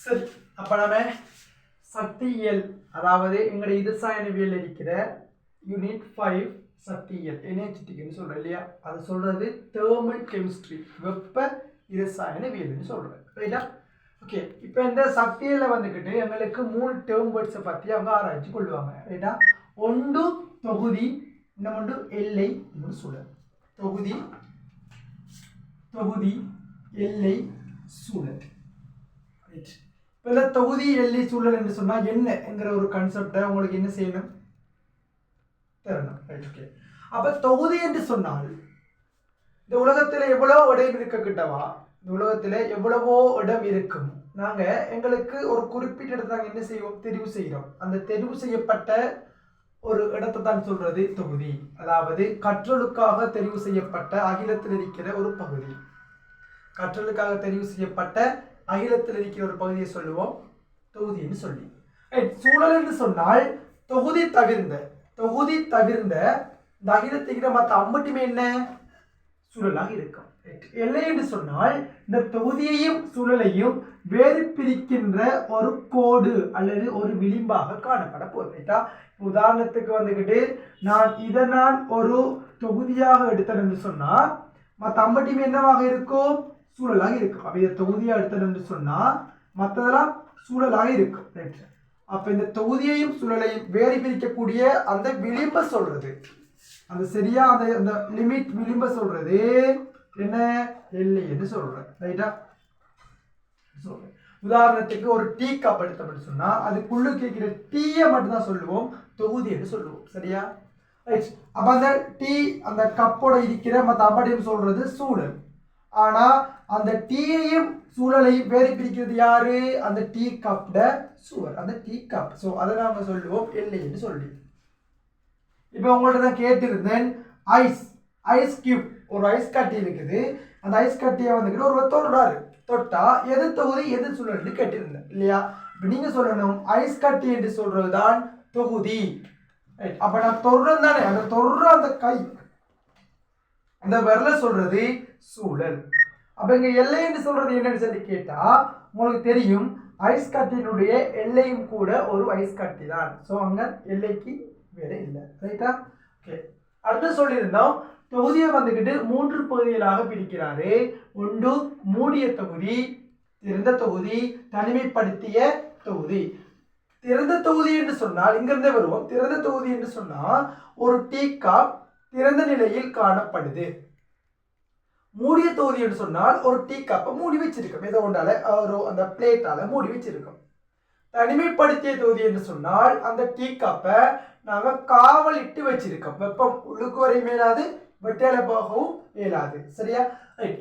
சரி, அப்போ நம்ம சக்தியியல், அதாவது எங்களுடைய இரசாயனவியல் இருக்கிற யூனிட் 5 சக்தியியல் எனர்ஜெட்டிக்னு சொல்கிறேன் இல்லையா, அது சொல்கிறது தெர்மல் கெமிஸ்ட்ரி, வெப்ப இரசாயனவியல்னு சொல்கிறேன் ரைட்டா. ஓகே, இப்போ இந்த சக்தியில் வந்துக்கிட்டு எங்களுக்கு 3 டேர்ம் வேர்ட்ஸை பற்றி அவங்க ஆராய்ச்சி கொள்வாங்க ரைட்டா. ஒன்று தொகுதி, இன்னொன்று எல்லை, இன்னொன்று சூழல். தொகுதி, எல்லை, சூழல். ரைட், இப்போ இந்த தொகுதி, எல்லை, சூழல் என்று சொன்னால் என்ன என்கிற ஒரு கான்செப்டை உங்களுக்கு என்ன செய்யணும், தரணும். Right, okay. அப்போ தொகுதி என்று சொன்னால் இந்த உலகத்தில் எவ்வளோ இடம் இருக்கக்கிட்டவா, இந்த உலகத்தில் எவ்வளவோ இடம் இருக்கும். நாங்கள் எங்களுக்கு ஒரு குறிப்பிட்ட இடத்தை நாங்கள் என்ன செய்வோம், தெரிவு செய்கிறோம். அந்த தெரிவு செய்யப்பட்ட ஒரு இடத்தை தான் சொல்றது தொகுதி. அதாவது கற்றலுக்காக தெரிவு செய்யப்பட்ட அகிலத்தில் இருக்கிற ஒரு பகுதி. கற்றலுக்காக தெரிவு செய்யப்பட்ட அகிலத்தில் இருக்கிற ஒரு பகுதியை சொல்லுவோம் தொகுதின்னு சொல்லி. சூழல் என்று சொன்னால் தொகுதி தவிர்ந்த இந்த அகிலத்துக்கிற மற்ற அம்பட்டுமே என்ன சூழலாக இருக்கும். எல்லை என்று சொன்னால் இந்த தொகுதியையும் சூழலையும் வேறு பிரிக்கின்ற ஒரு கோடு அல்லது ஒரு விளிம்பாக காணப்பட போகுது. உதாரணத்துக்கு வந்துக்கிட்டு நான் ஒரு தொகுதியாக எடுத்தேன் என்று சொன்னால் மற்ற அம்பட்டியுமே என்னவாக இருக்கும், சூழலாக இருக்கும். அப்போ இதை தொகுதியாக எடுத்தேன் என்று சொன்னால் மற்றதெல்லாம் சூழலாக இருக்கும். ரைட், அப்போ இந்த தொகுதியையும் சூழலையும் வேறு பிரிக்கக்கூடிய அந்த விளிம்பை சொல்றது, அந்த சரியா அந்த லிமிட் விளிம்பை சொல்றது என்ன, எல்லை என்று சொல்றேன் ரைட்டா. உதாரணத்துக்கு ஒரு டீ கப் எடுத்தோம்னு சொன்னா அதுக்குள்ள கேட்கிற டீயை மட்டும்தான் சொல்லுவோம் தொகுதி என்று சொல்லுவோம் சரியா. ரைட், அப்ப அந்த டீ அந்த கப்போட இருக்கிற மற்ற அம்படையும் சொல்றது சூழல். ஆனா அந்த டீயையும் சூழலையும் வேறு பிரிக்கிறது யாரு, அந்த டீ கப்ட சுவர், அந்த டீ கப். ஸோ அதை நாங்க சொல்லுவோம் எல்லை என்று சொல்லி. இப்போ உங்கள்ட்ட நான் கேட்டிருந்தேன் ஐஸ் கியூப், ஒரு ஐஸ் கட்டி இருக்குது. அந்த ஐஸ் கட்டியை வந்துக்கிட்டு ஒரு தொடுறாரு, தொட்டா எது தொகுதி எது சூழல்னு கேட்டிருந்தேன் இல்லையா. இப்போ நீங்க சொல்லணும் ஐஸ் கட்டி என்று சொல்றது தான் தொகுதி. அப்ப நான் தொடுறேன் தானே, அந்த தொடுற அந்த கை அந்த விரல சொல்றது சூழல். அப்ப இங்க எல்லை என்று சொல்றது என்னன்னு சொல்லி கேட்டா உங்களுக்கு தெரியும், ஐஸ் கட்டியினுடைய எல்லையும் கூட ஒரு ஐஸ் கட்டி தான். ஸோ அங்க எல்லைக்கு வேற இல்லை ரைட்டா. ஓகே, அடுத்து சொல்லியிருந்தோம் தொகுதியை வந்துக்கிட்டு 3 பகுதிகளாக பிரிக்கிறாரு. ஒன்று மூடிய தொகுதி, திறந்த தொகுதி, தனிமைப்படுத்திய தொகுதி. திறந்த தொகுதி என்று சொன்னால் இங்கிருந்தே வருவோம். திறந்த தொகுதி என்று சொன்னால் ஒரு டீ கப் திறந்த நிலையில் காணப்படுது. மூடிய தொகுதி என்று சொன்னால் ஒரு டீ கப்பை மூடி வச்சிருக்கோம், ஏதோ ஒன்றால ஒரு அந்த பிளேட்டால மூடி வச்சிருக்கோம். தனிமைப்படுத்திய தொகுதி என்று சொன்னால் அந்த டீ கப்பை நாங்கள் காவலிட்டு வச்சிருக்கோம், வெப்பம் உள்ளுக்கு வரை மேலாது வெட்டையில போகவும் இயலாது சரியா.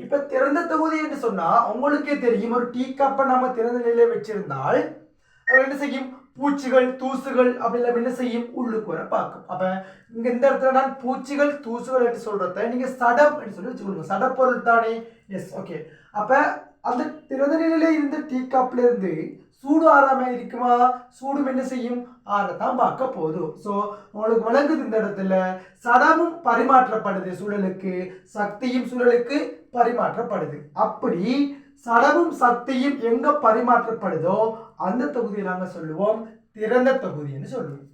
இப்ப திறந்த தொகுதி என்று சொன்னா உங்களுக்கே தெரியும், ஒரு டீ கப்பை நாம திறந்த நிலையில வச்சிருந்தால் என்ன செய்யும், பூச்சிகள் தூசுகள் அப்படிலாம் என்ன செய்யும், உள்ளுக்கு வர பார்க்கும். அப்ப இங்க இந்த இடத்துல நான் பூச்சிகள் தூசுகள் என்று சொல்றத நீங்க சடம் என்று சொல்லி வச்சுக்கொள்ளுங்க, சடப்பொருள் தானே. Yes, okay. அப்ப அந்த திறந்த நிலையில இருந்து டீ கப்ல இருந்து சூடு ஆறாம இருக்குமா, சூடும் என்ன செய்யும், ஆறத்தான் பார்க்க போதும். ஸோ உங்களுக்கு விளங்குது, இந்த இடத்துல சடமும் பரிமாற்றப்படுது சூழலுக்கு, சக்தியும் சூழலுக்கு பரிமாற்றப்படுது. அப்படி சடமும் சக்தியும் எங்க பரிமாற்றப்படுதோ அந்த தொகுதியை நாங்க சொல்லுவோம் திறந்த தொகுதின்னு சொல்லுவோம்.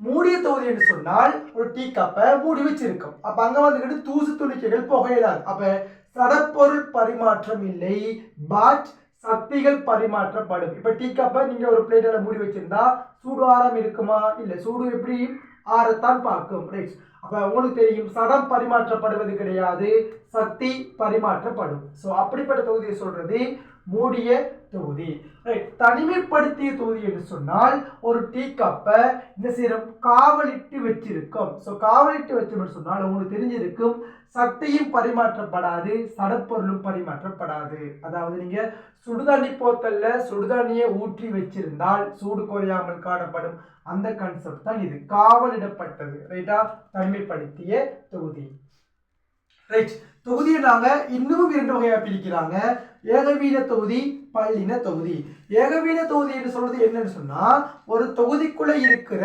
மூடிய தொகுதி என்று சொன்னால் ஒரு டீ கப்பை மூடி வச்சிருக்கோம். அப்ப அங்க வந்துக்கிட்டு தூசு துணிக்கைகள் புகையிடாது. அப்ப சடப்பொருள் பரிமாற்றம் இல்லை, பட் சக்திகள் பரிமாற்றப்படும். இப்ப டீ கப்பை நீங்க ஒரு பிளேட்ல மூடி வச்சிருந்தா சூடு ஆறாம இருக்குமா, இல்ல சூடு எப்படி ஆறத்தான் பார்க்கும். ரைட், அப்ப உங்களுக்கு தெரியும் சடம் பரிமாற்றப்படுவது கிடையாது, சக்தி பரிமாற்றப்படும். ஸோ அப்படிப்பட்ட தொகுதியை சொல்றது மூடிய தொகுதி. தனிமைப்படுத்திய தொகுதி என்று சொன்னால் ஒரு டீ கப்பை என்ன செய்யறோம், காவலிட்டு வச்சிருக்கோம். ஸோ காவலிட்டு வச்சோம்னு சொன்னால் உங்களுக்கு தெரிஞ்சிருக்கும் சக்தியும் பரிமாற்றப்படாது, சடப்பொருளும் பரிமாற்றப்படாது. அதாவது நீங்க சுடுதண்ணி போத்தல்ல சுடுதண்ணியை ஊற்றி வச்சிருந்தால் சூடு குறையாமல் காணப்படும். அந்த கான்செப்ட் தான் இது, காவலிடப்பட்டது ரைட்டா, தனிமைப்படுத்திய தொகுதி. ரைட், தொகுதியை நாங்க இன்னும் 2 வகையா பிரிக்கிறாங்க, ஏகவீன தொகுதி, பல்லின தொகுதி. ஏகவீன தொகுதி என்று சொல்றது என்னன்னு சொன்னா ஒரு தொகுதிக்குள்ள இருக்கிற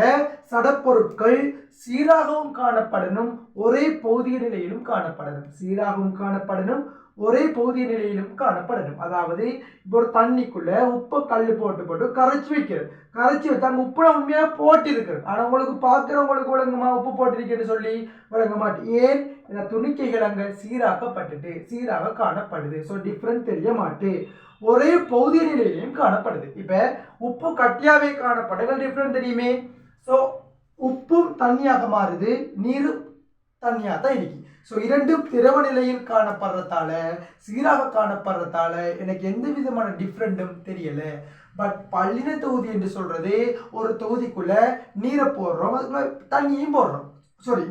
சடப்பொருட்கள் சீராகவும் காணப்படணும், ஒரே பௌதிக நிலையிலும் காணப்படணும். சீராகவும் காணப்படணும், ஒரே பௌதிக நிலையிலும் காணப்படணும். அதாவது இப்போ ஒரு தண்ணிக்குள்ள உப்பு கல் போட்டு கரைச்சி வைக்கிறது. கரைச்சி வச்சு அங்கே உப்பு உண்மையாக போட்டு இருக்கிறது. ஆனால் உங்களுக்கு பார்க்குறவங்களுக்கு விளங்குமா உப்பு போட்டிருக்கேன்னு சொல்லி விளங்க மாட்டேன். ஏன் இந்த துணிக்கைகள் அங்கே சீராக்கப்பட்டுட்டு சீராக காணப்படுது. ஸோ டிஃப்ரெண்ட் தெரிய மாட்டு, ஒரே பௌதிக நிலையிலையும் காணப்படுது. இப்போ உப்பு கட்டியாவே காணப்படுகள் டிஃப்ரெண்ட் தெரியுமே. ஸோ உப்பும் தண்ணியாக மாறுது, நீரும் தண்ணியாக தான் இருக்கு. ஸோ இரண்டும் திரவ நிலையில் காணப்படுறதால சீராக காணப்படுறதால எனக்கு எந்த விதமான டிஃப்ரெண்ட்டும் தெரியலை. பட் பல்லின தொகுதி என்று சொல்றது ஒரு தொகுதிக்குள்ள நீரை போடுறோம், அதுக்குள்ள தண்ணியும் போடுறோம்,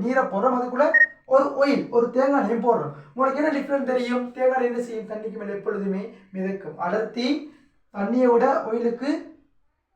நீரை போடுறோம், அதுக்குள்ள ஒரு ஒயில் ஒரு தேங்காய் எண்ணெயும் போடுறோம். உங்களுக்கு என்ன டிஃப்ரெண்ட் தெரியும்? தேங்காய் என்ன செய்யும்? தண்ணிக்கு மேலே எப்பொழுதுமே மிதக்கும். அடர்த்தி தண்ணியை விட ஒயிலுக்கு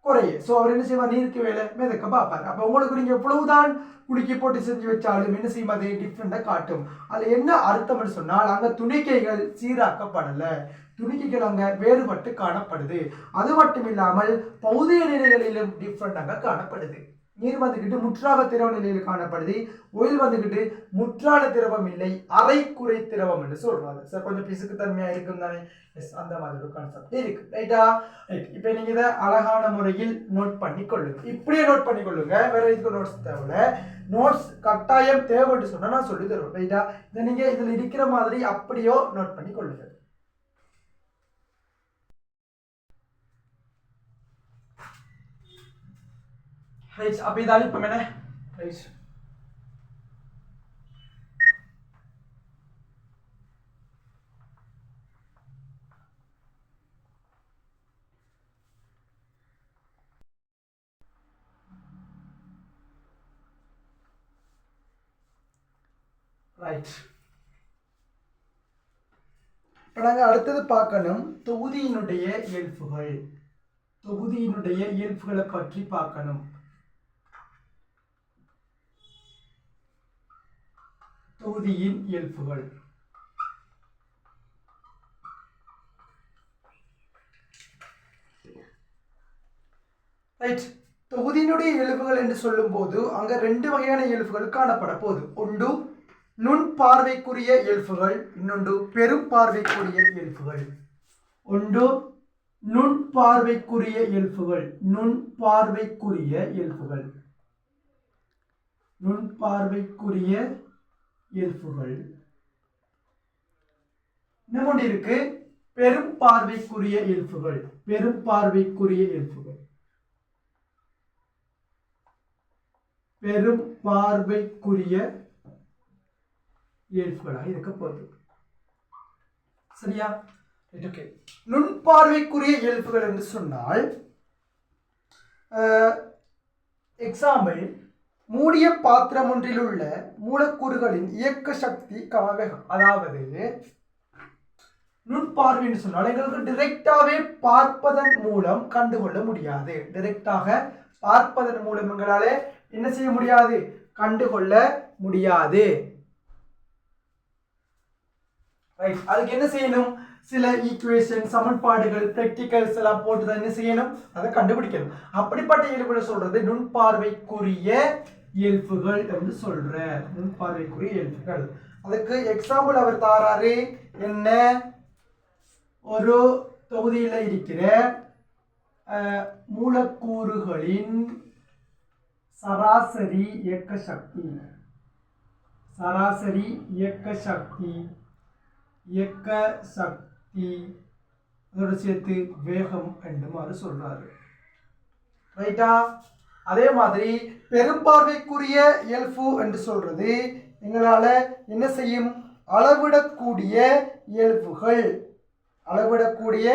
குறைய. ஸோ அவர் என்ன செய்வார்? நீருக்கு வேலை மிதக்க பார்ப்பார். அப்போ உங்களுக்கு நீங்கள் எவ்வளவுதான் குலுக்கி போட்டு செஞ்சு வச்சாலும் என்ன செய்யும்? அது டிஃப்ரெண்டாக காட்டும். அதில் என்ன அர்த்தம்னு சொன்னால் அங்கே துணிக்கைகள் சீராக்கப்படலை, துணிக்கைகள் அங்கே வேறுபட்டு காணப்படுது. அது மட்டும் இல்லாமல் பௌதிக நிலைகளிலும் டிஃப்ரெண்டாக காணப்படுது. நீர் வந்துக்கிட்டு முற்றாக திரவ நிலையில் காணப்படுது, ஒயில் வந்துக்கிட்டு முற்றான திரவம் இல்லை, அரைக்குறை திரவம் என்று சொல்றாரு. சார் கொஞ்சம் பிசுக்கு தன்மையா இருக்கும் தானே? எஸ், அந்த மாதிரி ஒரு கான்செப்ட் இருக்கு. ரைட்டா? ரைட். இப்போ நீங்க இதை அழகான முறையில் நோட் பண்ணி கொள்ளுங்க. இப்படியே நோட் பண்ணி கொள்ளுங்க, வேற இதுக்கு நோட்ஸ் தேவையில்ல. நோட்ஸ் கட்டாயம் தேவைன்னு சொன்னா நான் சொல்லி தருவேன். ரைட்டா? இதை நீங்க இதுல இருக்கிற மாதிரி அப்படியோ நோட் பண்ணி கொள்ளுங்க. ரைட். அப்போ இது அழிப்போம் என்ன? ரைட். ரைட். இப்போ நாங்கள் அடுத்தது பார்க்கணும் தொகுதியினுடைய இயல்புகள். தொகுதியினுடைய இயல்புகளை பற்றி பார்க்கணும். தொகுதியின் இயல்புகள். ரைட். தொகுதியினுடைய இயல்புகள் என்று சொல்லும் போது அங்க ரெண்டு வகையான இயல்புகள் காணப்பட போகுது. ஒன்று நுண் பார்வைக்குரிய இயல்புகள், இன்னொன்று பெரும் பார்வைக்குரிய இயல்புகள். ஒன்று நுண் பார்வைக்குரிய இயல்புகள், நுண் பார்வைக்குரிய இயல்புகள், நுண் பார்வைக்குரிய இயல்புகள். இன்னொன்று இருக்கு பெரும் பார்வைக்குரிய இயல்புகள், பெரும் பார்வைக்குரிய இயல்புகள், பெரும் பார்வைக்குரிய இயல்புகளாக இருக்க போகுது. சரியா? ஓகே. நுண்பார்வைக்குரிய இயல்புகள் என்று சொன்னால் எக்ஸாம்பிள், மூடிய பாத்திரம் ஒன்றில் உள்ள மூலக்கூறுகளின் இயக்க சக்தி கமவேகம். அதாவது நுண்பார்வைன்னு சொன்னால் எங்களுக்கு டிரெக்டாவே பார்ப்பதன் மூலம் கண்டுகொள்ள முடியாது. டிரெக்டாக பார்ப்பதன் மூலம் எங்களால என்ன செய்ய முடியாது? கண்டுகொள்ள முடியாது. ரைட். அதுக்கு என்ன செய்யணும்? சில ஈக்குவேஷன், சமன்பாடுகள், பிராக்டிகல்ஸ் எல்லாம் போட்டு தான் என்ன செய்யணும்? அதை கண்டுபிடிக்கணும். அப்படிப்பட்ட இயல்புகளை சொல்றது நுண்பார்வைக்குரிய இயல்புகள் என்று சொல்ற. நுண்பார்வைக்குரிய இயல்புகள். அதுக்கு எக்ஸாம்பிள் அவர் தாராரு. என்ன? ஒரு தொகுதியில இருக்கிற மூலக்கூறுகளின் சராசரி இயக்க சக்தி, சராசரி இயக்க சக்தி, இயக்க சக்தி அதோட சேர்த்து வேகம் என்று சொல்றாரு. ரைட்டா? அதே மாதிரி பெரும்பார்வைக்குரிய இயல்பு என்று சொல்றது எங்களால என்ன செய்யும்? அளவிடக்கூடிய இயல்புகள், அளவிடக்கூடிய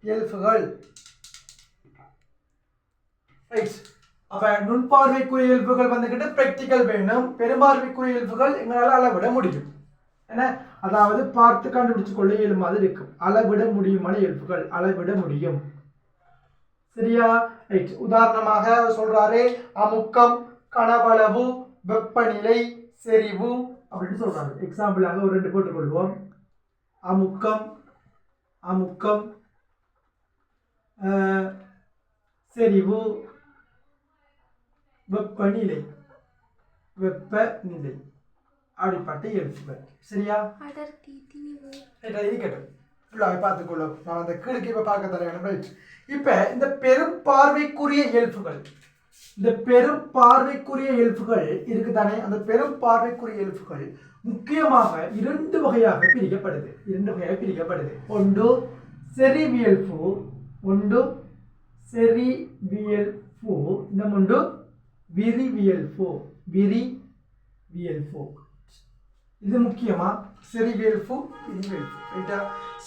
இயல்புகள். ரைட். அப்ப நுண்பார்வைக்குரிய இயல்புகள் வந்துகிட்டு பிராக்டிகல் வேணும். பெரும்பார்வைக்குரிய இயல்புகள் எங்களால் அளவிட முடியும். என்ன? அதாவது பார்த்து கண்டுபிடிச்சு கொள்ள இயலும் மாதிரி இருக்கும். அளவிட முடியுமான இயல்புகள், அளவிட முடியும். சரியா? ரைட். உதாரணமாக சொல்றாரு அமுக்கம், கனவளவு, வெப்பநிலை, செறிவு அப்படின்னு சொல்றாரு. எக்ஸாம்பிளாக ஒரு 2 போட்டுக்கொள்வோம். அமுக்கம், அமுக்கம், செறிவு, வெப்பநிலை, வெப்பநிலை அப்படிப்பட்ட எழுத்துக்கள். சரியா? இருக்கட்டும், ஃபுல்லாக பார்த்துக்கொள்ளும். நான் அந்த கீழுக்கு இப்போ பார்க்க தரேன். இப்போ இந்த பெரும் பார்வைக்குரிய எழுத்துக்கள், இந்த பெரும் பார்வைக்குரிய எழுத்துக்கள் இருக்குதானே, அந்த பெரும் பார்வைக்குரிய எழுத்துக்கள் முக்கியமாக இரண்டு வகையாக பிரிக்கப்படுது. ஒன்று செறிவியல்பு, ஒன்று செறிவியல்பு, இந்த ஒன்று விரிவியல்பு. இது முக்கியமா செறிவியல்பு, விரிவியல்பு.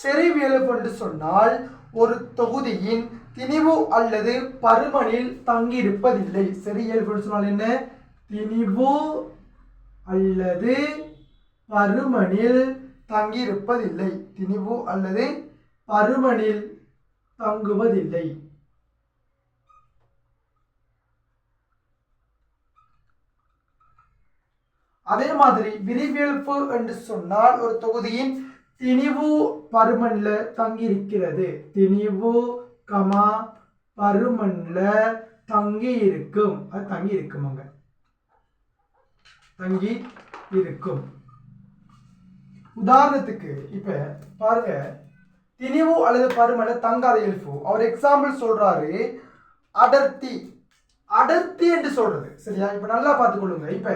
செறிவியல்பு என்று சொன்னால் ஒரு தொகுதியின் திணிவு அல்லது பருமனில் தங்கியிருப்பதில்லை. செறிவியல்பு சொன்னால் என்ன? திணிவு அல்லது பருமனில் தங்கியிருப்பதில்லை. திணிவு அல்லது பருமனில் தங்குவதில்லை. அதே மாதிரி விரிவியல்பு என்று சொன்னால் ஒரு தொகுதியின் திணிவு பருமன்ல தங்கி இருக்கிறது. திணிவு பருமன்ல தங்கி இருக்கும். அது தங்கி இருக்கும், அங்க தங்கி இருக்கும். உதாரணத்துக்கு இப்ப பாருங்க, திணிவு அல்லது பருமன்ல தங்காத எழுப்பு. அவர் எக்ஸாம்பிள் சொல்றாரு அடர்த்தி. அடர்த்தி என்று சொல்றது சரியா? இப்ப நல்லா பார்த்துக்கொள்ளுங்க. இப்ப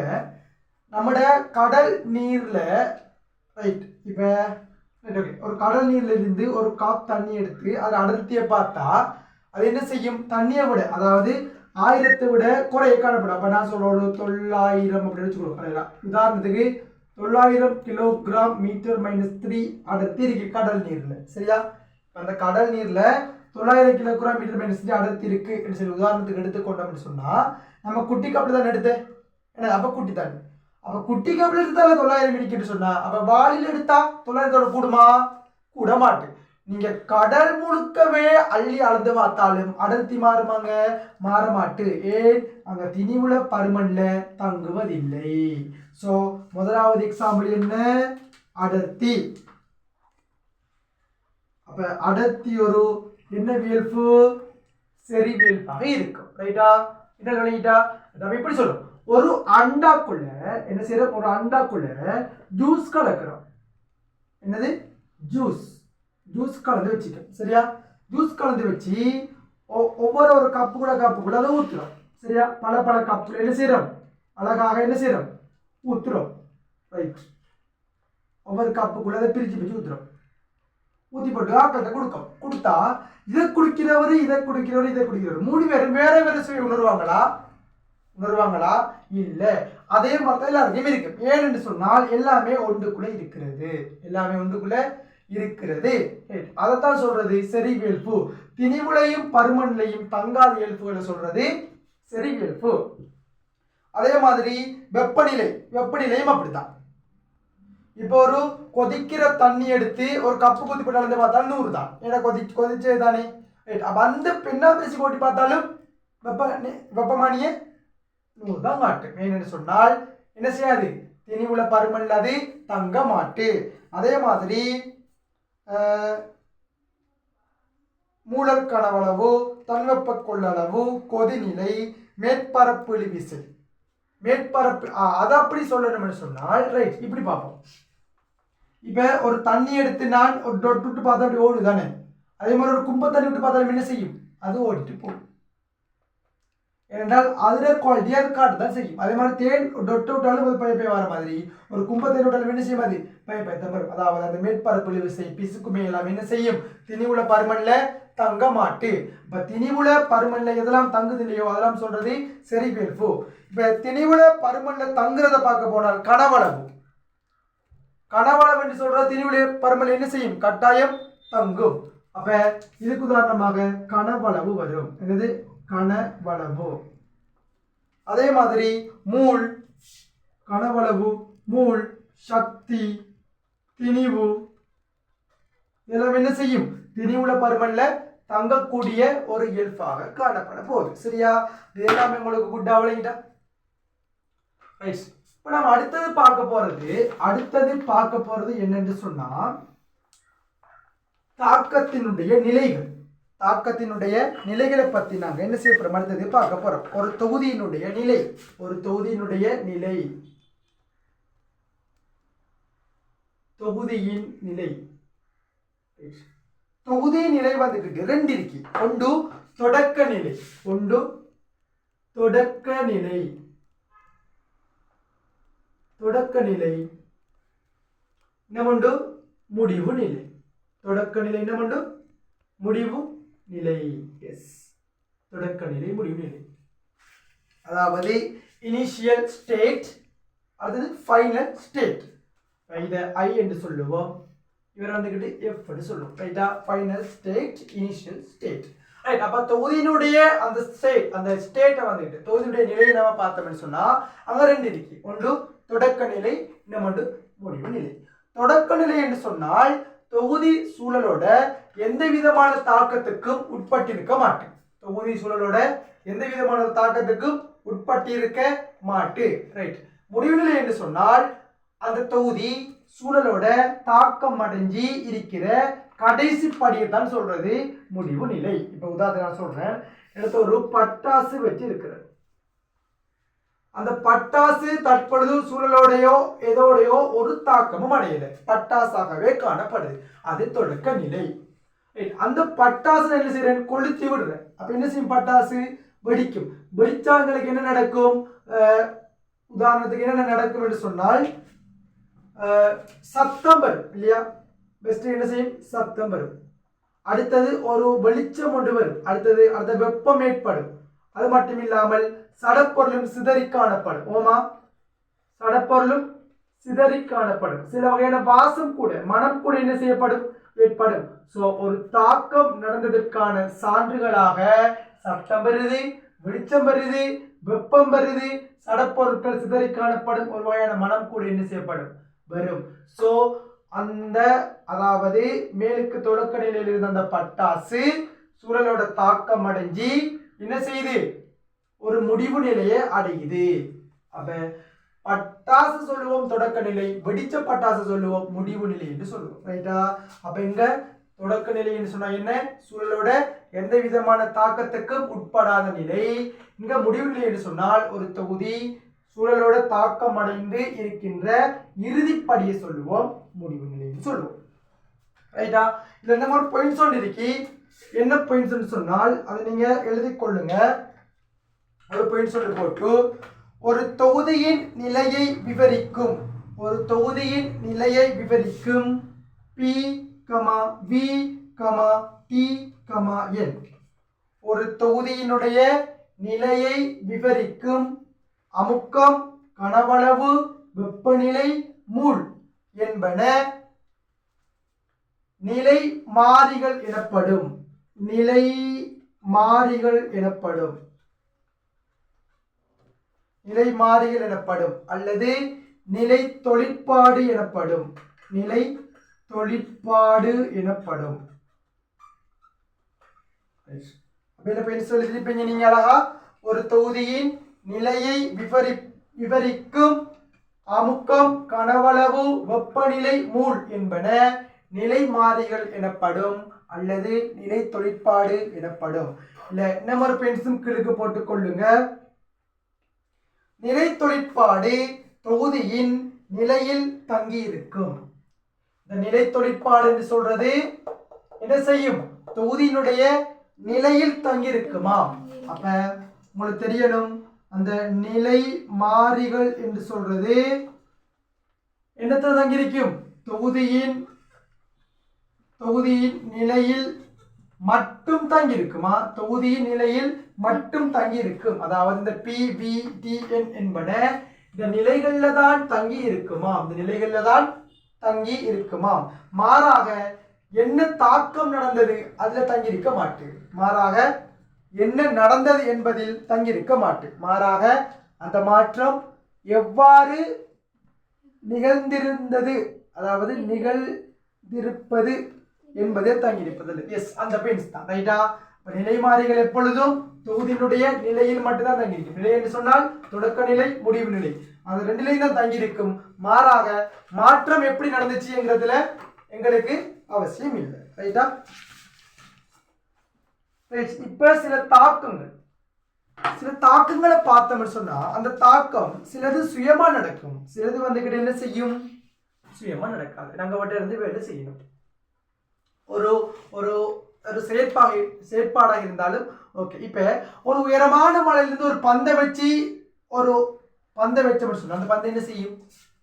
நம்மட கடல் நீர்ல ரைட், இப்ப ஒரு கடல் நீர்ல இருந்து ஒரு காப் தண்ணி எடுத்து அது அடர்த்தியை பார்த்தா அது என்ன செய்யும்? தண்ணியை விட, அதாவது 1000 விட குறைய காணப்படும். அப்ப நான் சொல்றோம் 900 அப்படின்னு வச்சுக்கணும். உதாரணத்துக்கு 900 கிலோகிராம் மீட்டர் -3 அடர்த்தி இருக்கு கடல் நீர்ல. சரியா? அந்த கடல் நீர்ல 900 கிலோகிராம் மீட்டர் -3 அடர்த்தி இருக்கு சொல்லி உதாரணத்துக்கு எடுத்துக்கொண்டோம்னு சொன்னா, நம்ம குட்டி கப்பல் தானே எடுத்தேன். ஏன்னா அப்ப குட்டி தண்ணி, அப்ப குட்டி கப்பல் எடுத்தால 900 மிடிக்கிட்டு சொன்னா, அப்ப வாளியில் எடுத்தா 900 கூடுமா? கூட மாட்டு. நீங்க கடல் முழுக்கவே அள்ளி அளந்து பார்த்தாலும் அடர்த்தி மாறுமாங்க? மாற மாட்டு. ஏன்? அங்க திணிவுல பருமன்ல தங்குவதில்லை. சோ முதலாவது எக்ஸாம்பிள் என்ன? அடர்த்தி. அப்ப அடர்த்தி ஒரு என்ன வியல்பு? செறிவியல்பாக இருக்கும். ரைட்டா? என்ன விளங்கிட்டா? இப்படி சொல்லும், ஒரு அண்டாக்குள்ள என்ன செய்யறோம்? ஒரு அண்டாக்குள்ள ஜூஸ் கலக்கிறோம். என்னது? ஜூஸ் கலந்து வச்சுக்கோம். சரியா? ஜூஸ் கலந்து வச்சு ஒவ்வொரு கப்புக்குள்ள அதை ஊத்துறோம். சரியா? பல கப்புல என்ன செய்யறோம்? அழகாக என்ன செய்யறோம்? ஊத்துறோம். ரைட். ஒவ்வொரு கப்புக்குள்ள அதை பிரிச்சு ஊத்துறோம். ஊத்தி போட்டு ஆக்கள்கிட்ட கொடுத்தா இதை குடிக்கிறவர் 3 பேரும் வேற சுவை உணர்வாங்களா? இல்ல. அதே மாதிரி எல்லாருக்கும் இருக்கு. ஏன்னு சொன்னால் எல்லாமே ஒன்றுக்குள்ள இருக்கிறது. அதைத்தான் சொல்றது செறிவியல்பு. திணிவுலையும் பருமன்லையும் தங்காத இயல்புகளை சொல்றது செறிவியல்பு. அதே மாதிரி வெப்பநிலையும் அப்படித்தான். இப்போ ஒரு கொதிக்கிற தண்ணி எடுத்து ஒரு கப்பு கொதி போட்டு அளந்து பார்த்தாலும் 100 தான். ஏன்னா கொதிச்சது தானே. அப்ப அந்த பெண்ணா பிரிச்சு போட்டி பார்த்தாலும் வெப்பமானிய 100 தான் காட்டு. ஏன்னு சொன்னால் என்ன செய்யாது? திணிவுல பருமன் அது தங்க மாட்டு. அதே மாதிரி மூலக்கனவளவு, தன்வெப்ப கொள்ளளவு, கொதிநிலை, மேற்பரப்பு இழுவிசை. மேற்பரப்பு அதை அப்படி சொல்லணும்னு சொன்னால் ரைட், இப்படி பார்ப்போம். இப்ப ஒரு தண்ணி எடுத்து நான் ஒரு டொட்டு விட்டு பார்த்தா அப்படி ஓடு தானே. அதே மாதிரி ஒரு கும்ப தண்ணி விட்டு பார்த்தாலும் என்ன செய்யும்? அது ஓடிட்டு போகும். ஏனென்றால் அதுல குவாலிட்டி அது காட்டு தான் செய்யும். அதே மாதிரி தேன் டொட்டு விட்டாலும் அது பய வர மாதிரி, ஒரு கும்ப தேன் விட்டாலும் என்ன செய்யும்? அது பயத்தம் வரும். அதாவது அந்த மேற்பரப்பு இழுவிசை பிசுக்குமே எல்லாம் என்ன செய்யும்? திணிவுல பருமன்ல தங்க மாட்டு. இப்ப திணிவுல பருமன்ல எதெல்லாம் தங்குது இல்லையோ அதெல்லாம் சொல்றது செறிவியல்பு. இப்ப திணிவுல பருமன்ல தங்குறத பார்க்க போனால் கனவளவு என்று சொல்ற திணிவுல பருமன்ல என்ன செய்யும்? கட்டாயம் தங்கும். அப்ப இதுக்கு உதாரணமாக கனவளவு வரும். என்னது? கனவளவு. அதே மாதிரி மூல், கனவளவு, மூல், சக்தி, திணிவு இதெல்லாம் என்ன செய்யும்? திணிவுல பருமன்ல தங்கக்கூடிய ஒரு இயல்பாக காணப்பட போகுது. சரியா? இது எல்லாமே உங்களுக்கு குட்டா விளங்கிட்டா? இப்ப நம்ம அடுத்தது பார்க்க போறது என்னன்னு சொன்னா தாக்கத்தினுடைய நிலைகள். தாக்கத்தினுடைய நிலைகளை பற்றி நாங்கள் என்ன செய்ய போகிறோம் அடுத்தது பார்க்க போகிறோம். ஒரு தொகுதியினுடைய நிலை, ஒரு தொகுதியினுடைய நிலை, தொகுதியின் நிலை. தொகுதியின் நிலை வந்துக்கிட்டு ரெண்டு இருக்கு. ஒன்று தொடக்க நிலை, ஒன்று தொடக்க நிலை, தொடக்க நிலை, இன்னொன்று முடிவு நிலை. தொடக்க நிலை இன்னொன்று முடிவு நிலை. எஸ், தொடக்க நிலை முடிவு நிலை. அதாவது இனிஷியல் ஸ்டேட், அது ஃபைனல் ஸ்டேட். இதை ஐ என்று சொல்லுவோம், இவர் வந்துக்கிட்டு எஃப் என்று சொல்லுவோம். ரைட்டா, final state, initial state. Right, அப்போ தொகுதியினுடைய அந்த ஸ்டேட், அந்த ஸ்டேட்டை வந்துக்கிட்டு தொகுதியுடைய நிலையை நம்ம பார்த்தோம்னு சொன்னால் அங்கே ரெண்டு இருக்கு. ஒன்று தொடக்க நிலை, இன்னொன்று முடிவு நிலை. தொடக்க நிலை என்று சொன்னால் தொகுதி சூழலோட எந்த விதமான தாக்கத்துக்கும் உட்பட்டிருக்க மாட்டேன். தொகுதி சூழலோட எந்த விதமான தாக்கத்துக்கும் உட்பட்டிருக்க மாட்டு. ரைட், முடிவு நிலை என்று சொன்னால் அந்த தொகுதி சூழலோட தாக்கம் அடைஞ்சி இருக்கிற கடைசி படியை தான் சொல்றது முடிவு நிலை. இப்ப உதாரணம் நான் சொல்றேன், எடுத்த ஒரு பட்டாசு வச்சு இருக்கிறது. அந்த பட்டாசு தற்பொழுது சூழலோடையோ ஏதோடையோ ஒரு தாக்கமும் அடையல, பட்டாசாகவே காணப்படுது. அது தொடக்க நிலை. அந்த பட்டாசு என்ன செய்யறேன், கொளுத்தி விடுறேன். அப்ப என்ன செய்யும், பட்டாசு வெடிக்கும். வெடிச்சாங்களுக்கு என்ன நடக்கும், உதாரணத்துக்கு என்ன நடக்கும் என்று சொன்னால் சத்தம் வரும் இல்லையா. பெஸ்ட் என்ன செய்யும், சத்தம் வரும். அடுத்தது ஒரு வெளிச்சம் ஒன்று வரும். அடுத்த வெப்பம் ஏற்படும். அது மட்டும் இல்லாமல் சடப்பொருளும் சிதறி காணப்படும். ஓமா, சடப்பொருளும் சிதறி காணப்படும். சில வகையான வாசம் கூட, மனம் கூட என்ன செய்யப்படும், ஏற்படும். சோ ஒரு தாக்கம் நடந்ததற்கான சான்றுகளாக சத்தம் வருது, வெளிச்சம் வருது, வெப்பம் வருது, சடப்பொருட்கள் சிதறி காணப்படும், ஒரு வகையான மனம் கூட என்ன செய்யப்படும், வரும். சோ அந்த அதாவது மேலுக்கு தொடக்க நிலையில் இருந்த அந்த பட்டாசு சூழலோட தாக்கம் அடைஞ்சி என்ன செய்யுது, ஒரு முடிவு நிலையை அடையுது. அப்ப பட்டாசு சொல்லுவோம் தொடக்க நிலை, வெடிச்ச பட்டாசு சொல்லுவோம் முடிவு நிலை என்று சொல்லுவோம். ரைட்டா, அப்ப இங்க தொடக்க நிலை என்று சொன்னா என்ன, சூழலோட எந்த விதமான தாக்கத்துக்கும் உட்படாத நிலை. இங்க முடிவு நிலை என்று சொன்னால் ஒரு தொகுதி சூழலோட தாக்கம் அடைந்து இருக்கின்ற இறுதிப்படியை சொல்லுவோம் முடிவு நிலை என்று சொல்லுவோம். ரைட்டா, இதுல இந்த மாதிரி பாயிண்ட்ஸ் ஒன்று இருக்கு. என்ன பாயிண்ட்ஸ் சொன்னால் அதை நீங்க எழுதி கொள்ளுங்க. ஒரு பாயிண்ட் சொல்லி போட்டு ஒரு தொகுதியின் நிலையை விவரிக்கும், ஒரு தொகுதியின் நிலையை விவரிக்கும் P, V, T, N. ஒரு தொகுதியினுடைய நிலையை விவரிக்கும் அமுக்கம், கனவளவு, வெப்பநிலை, மூல் என்பன நிலை மாறிகள் எனப்படும். நிலை மாறிகள் எனப்படும், நிலை மாறிகள் எனப்படும் அல்லது நிலை தொழிற்பாடு எனப்படும், நிலை தொழிற்பாடு எனப்படும். சொல்லிருப்பீங்க நீங்க அழகா, ஒரு தொகுதியின் நிலையை விவரிக்கும் அமுக்கம், கனவளவு, வெப்பநிலை, மூல் என்பன நிலை மாறிகள் எனப்படும் அல்லது நிலை தொழிற்பாடு எனப்படும். இல்ல இன்னொரு பென்சில் கிழக்கு போட்டுக் கொள்ளுங்க. நிலை தொழிற்பாடு தொகுதியின் நிலையில் தங்கி இருக்கும். இந்த நிலை தொழிற்பாடு என்று சொல்றது என்ன செய்யும், தொகுதியினுடைய நிலையில் தங்கி இருக்குமா. அப்ப உங்களுக்கு தெரியணும், அந்த நிலை மாறிகள் என்று சொல்றது என்னத்துல தங்கி இருக்கும், தொகுதியின் நிலையில் மட்டும் தங்கி இருக்குமா, தொகுதியின் நிலையில் மட்டும் தங்கி இருக்கும். அதாவது இந்த PVTN என்பன இந்த நிலைகள்ல தான் தங்கி இருக்குமா, இந்த நிலைகள்ல தான் தங்கி இருக்குமா. மாறாக என்ன தாக்கம் நடந்தது அதுல தங்கி இருக்க மாட்டு, மாறாக என்ன நடந்தது என்பதில் தங்கி இருக்க மாட்டு. மாறாக அந்த மாற்றம் எவ்வாறு நிகழ்ந்திருந்தது, அதாவது நிகழ்ந்திருப்பது என்பதே தங்கியிருப்பதில்லை. எஸ், அந்த பென்ஸ் தான். ரைட்டா, நிலை மாறிகள் எப்பொழுதும் தொகுதியினுடைய நிலையில் மட்டும்தான் தங்கியிருக்கும். நிலை என்று சொன்னால் தொடக்க நிலை, முடிவு நிலை, அந்த ரெண்டு நிலையும் தான் தங்கியிருக்கும். மாறாக மாற்றம் எப்படி நடந்துச்சுங்கிறதுல எங்களுக்கு அவசியம் இல்லை. ரைட்டா, இப்ப சில தாக்கங்களை பார்த்தோம்னு சொன்னா அந்த தாக்கம் சிலது சுயமா நடக்கும், சிலது வந்துகிட்டு என்ன செய்யும், சுயமா நடக்காது. நாங்க வட்ட இருந்து வேலை செய்யணும். ஒரு ஒரு ஒரு செயற்பாடாக இருந்தாலும் ஓகே. இப்ப ஒரு உயரமான மலையிலிருந்து ஒரு பந்தை வச்சு ஒரு பந்தை வச்சோம்னு சொன்னா அந்த பந்தை என்ன செய்யும்,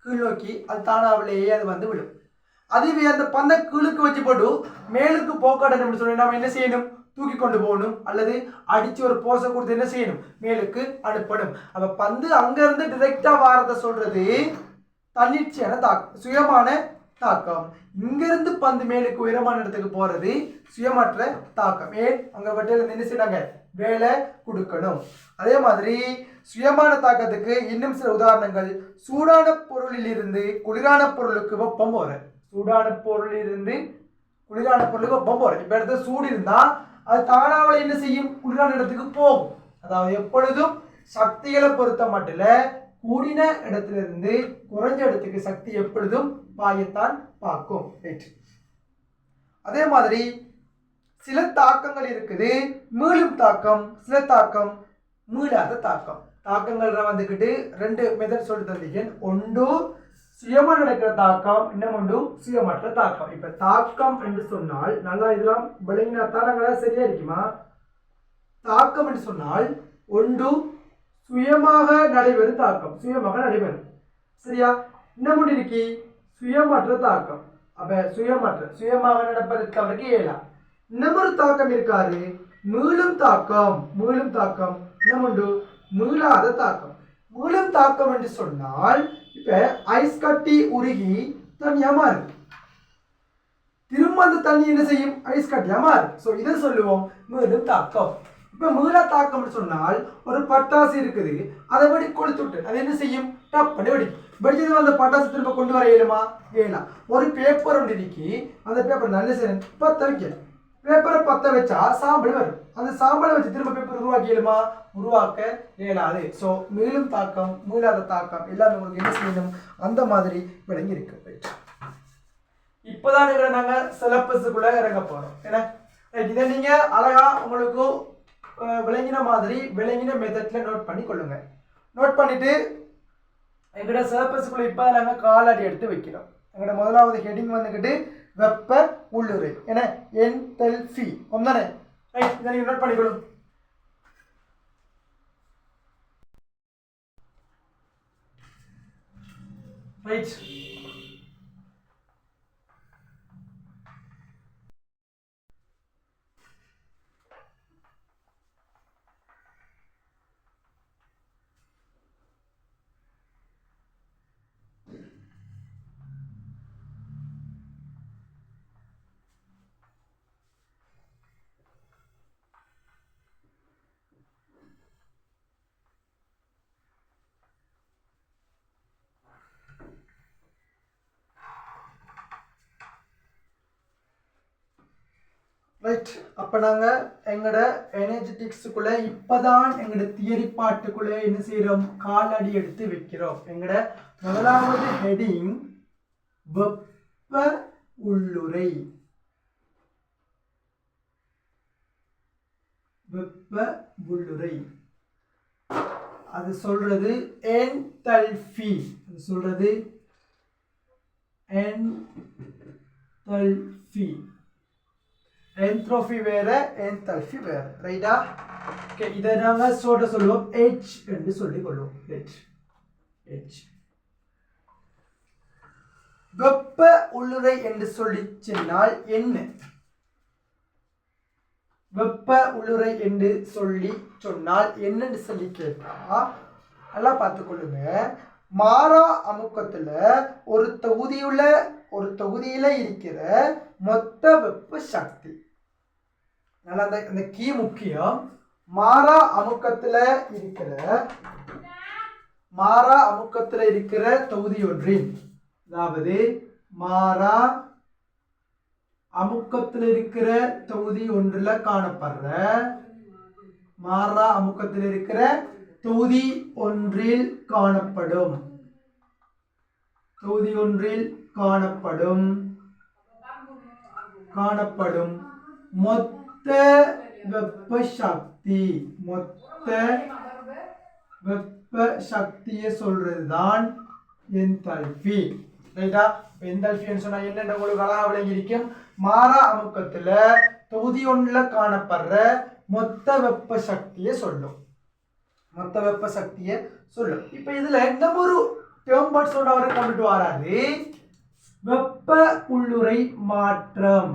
கீழ் நோக்கி அது தானாவிலேயே அது வந்து விடும். அதுவே அந்த பந்தை கீழுக்கு வச்சு போட்டு மேலுக்கு போக்காடணும்னு சொல்லி நம்ம என்ன செய்யணும், தூக்கி கொண்டு போகணும் அல்லது அடிச்சு ஒரு போசை கொடுத்து என்ன செய்யணும், மேலுக்கு அனுப்பணும். அப்ப பந்து அங்க இருந்து டிரெக்டா வாரத்தை சொல்றது தன்னிச்சையான தாக்கம், சுயமான தாக்கம். இங்கிருந்து பந்து மேலுக்கு உயரமான இடத்துக்கு போறது சுயமற்ற தாக்கம். ஏன், அங்க வட்டில என்ன செய்யறாங்க, வேலை கொடுக்கணும். அதே மாதிரி சுயமான தாக்கத்துக்கு இன்னும் சில உதாரணங்கள். சூடான பொருளில் இருந்து குளிரான பொருளுக்கு வெப்பம் போற, சூடான பொருளில் இருந்து குளிரான பொருளுக்கு வெப்பம் போற. இப்ப இடத்துல சூடு இருந்தா அது தானாவளை என்ன செய்யும், குளிரான இடத்துக்கு போகும். அதாவது எப்பொழுதும் சக்திகளை பொறுத்த மட்டும் கூடின இடத்துல இருந்து குறைஞ்ச இடத்துக்கு சக்தி எப்பொழுதும் பாயத்தான் பார்க்கும். அதே மாதிரி சில தாக்கங்கள் இருக்குது மீளும் தாக்கம், சில தாக்கம் மீளாத தாக்கம். தாக்கங்கள் வந்துக்கிட்டு ரெண்டு மெத்தட் சொல்லி தந்தீங்க. ஒன்று சுயமா நடக்கிற தாக்கம், இன்னும் ஒன்று சுயமற்ற தாக்கம். இப்ப தாக்கம் என்று சொன்னால் நல்லா இதெல்லாம் விளங்கினாத்தான் நாங்களா சரியா இருக்குமா. தாக்கம் என்று சொன்னால் ஒன்று சுயமாக நடைபெறும் தாக்கம், சுயமாக நடைபெறும் சரியா. இன்னும் ஒன்று இருக்கி சுயமற்ற தாக்கம். அப்ப சுயமாக நடப்பதற்கு அவருக்கு இயலாம். இன்னொரு தாக்கம் இருக்காரு மீளும் தாக்கம், மீளும் தாக்கம். இன்னொன்று மீளாத தாக்கம். மீளும் தாக்கம் என்று சொன்னால் இப்ப ஐஸ் கட்டி உருகி தனியா மாறு, திரும்ப அந்த தண்ணி என்ன செய்யும், ஐஸ் கட்டியா மாறு. சோ இதை சொல்லுவோம் மீளும் தாக்கம். இப்ப மீளா தாக்கம் சொன்னால் ஒரு பட்டாசு இருக்குது, அதை வெடி கொளுத்துட்டு அது என்ன செய்யும், டப்படி வெடி வெடிச்சது அந்த பட்டாசு திரும்ப கொண்டு வர இயலுமா, இயலாம். ஒரு பேப்பர் ஒன்று இருக்கி அந்த பேப்பர் நல்ல சரி பத்த வைக்கல, பேப்பரை பத்த வச்சா சாம்பல் வரும், அந்த சாம்பலை வச்சு திரும்ப பேப்பர் உருவாக்கி இயலுமா, உருவாக்க இயலாது. ஸோ மீளும் தாக்கம் மீளாத தாக்கம் எல்லாமே உங்களுக்கு என்ன செய்யணும், அந்த மாதிரி விளங்கி இருக்கு. இப்போதான் நாங்க சிலபஸுக்குள்ள இறங்க போறோம். ஏன்னா இதை நீங்க அழகா உங்களுக்கு விளங்கின மாதிரி விளங்கின மெத்தட்ல நோட் பண்ணி கொள்ளுங்க. நோட் பண்ணிட்டு எங்கட சிலபஸுக்குள்ள இப்போ நாங்கள் காலடி எடுத்து வைக்கிறோம். எங்கட முதலாவது ஹெட்டிங் வந்துக்கிட்டு வெப்ப உள்ளுரை, ஏன்னா என்தல்பி ஒன்றானே, ரைட். இதை நீங்கள் நோட் பண்ணிக்கொள்ளும். ரைட். ரைட். அப்போ நாங்கள் எங்களோட எனர்ஜெட்டிக்ஸுக்குள்ளே இப்போ தான் எங்களோட தியரி பாட்டுக்குள்ளே என்ன செய்கிறோம், காலடி எடுத்து வைக்கிறோம். எங்களோட முதலாவது ஹெடிங் வெப்ப உள்ளுரை. வெப்ப உள்ளுரை அது சொல்றது என்தல்பி, அது சொல்றது என்தல்பி. என்ட்ரோபி வேற என்தல்பி வேற, ரைட்டா. ஓகே, இதை நாங்கள் சொல்லுவோம் H என்று சொல்லிக் கொள்வோம். H வெப்ப உள்ளுரை என்று சொல்லி சொன்னால் என்ன, வெப்ப உள்ளுரை என்று சொல்லி சொன்னால் என்னன்னு சொல்லி கேட்டா நல்லா பார்த்துக்கொள்ளுங்க. மாறா அமுக்கத்துல ஒரு தொகுதியில இருக்கிற மொத்த வெப்ப சக்தி, நல்லா அந்த கீ முக்கியம். மாறா அமுக்கத்துல இருக்கிற தொகுதி ஒன்றின், அதாவது மாறா அமுக்கத்தில் இருக்கிற தொகுதி ஒன்றில் காணப்படுற, மாறா அமுக்கத்தில் இருக்கிற தொகுதி ஒன்றில் காணப்படும் மொத்த வெப்ப சக்தி மொத்த வெப்ப சக்தியை சொல்றதுதான் என்தால்பி. ரைட்டா? என்தால்பின்னு சொன்னா என்னென்ன உங்களுக்கு அழகா விளங்கி இருக்கும். மாறா அமுக்கத்துல தொகுதி ஒன்றுல காணப்படுற மொத்த வெப்ப சக்தியை சொல்லும். மொத்த வெப்ப சக்தியை சொல்லும். இப்ப இதுல இந்த ஒரு டேர்ம் அவரை கொண்டுட்டு வராது. வெப்ப உள்ளுறை மாற்றம்.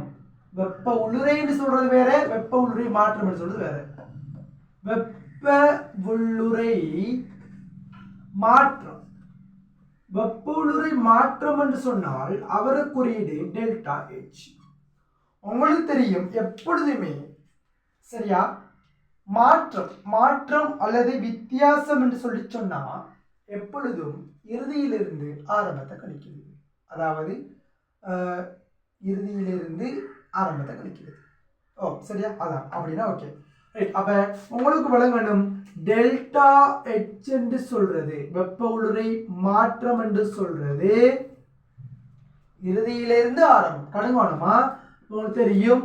வெப்ப உள்ளுரைன்னு சொல்றது வேற, வெப்ப உள்ளுறை மாற்றம் சொல்றது வேற. வெப்ப உள்ளுறை மாற்றம். வெப்ப உள்ளுறை மாற்றம் என்று சொன்னால் அவர குறியீடு டெல்டா H. உங்களுக்கு தெரியும் எப்பொழுதுமே சரியா மாற்றம் மாற்றம் அல்லது வித்தியாசம் என்று சொல்லி சொன்னா எப்பொழுதும் இறுதியிலிருந்து ஆரம்பத்தை கழிக்கிறது. அதாவது இறுதியிலிருந்து ஆரம்பத்தை கழிக்கிறது. ஓ சரியா? அதான் அப்படின்னா ஓகே. அப்ப உங்களுக்கு விளங்கணும் டெல்டா H என்று சொல்றது வெப்ப உள்ளுறை மாற்றம் என்று சொல்றது இறுதியிலிருந்து ஆரம்பம். கடுங்காணுமா? உங்களுக்கு தெரியும்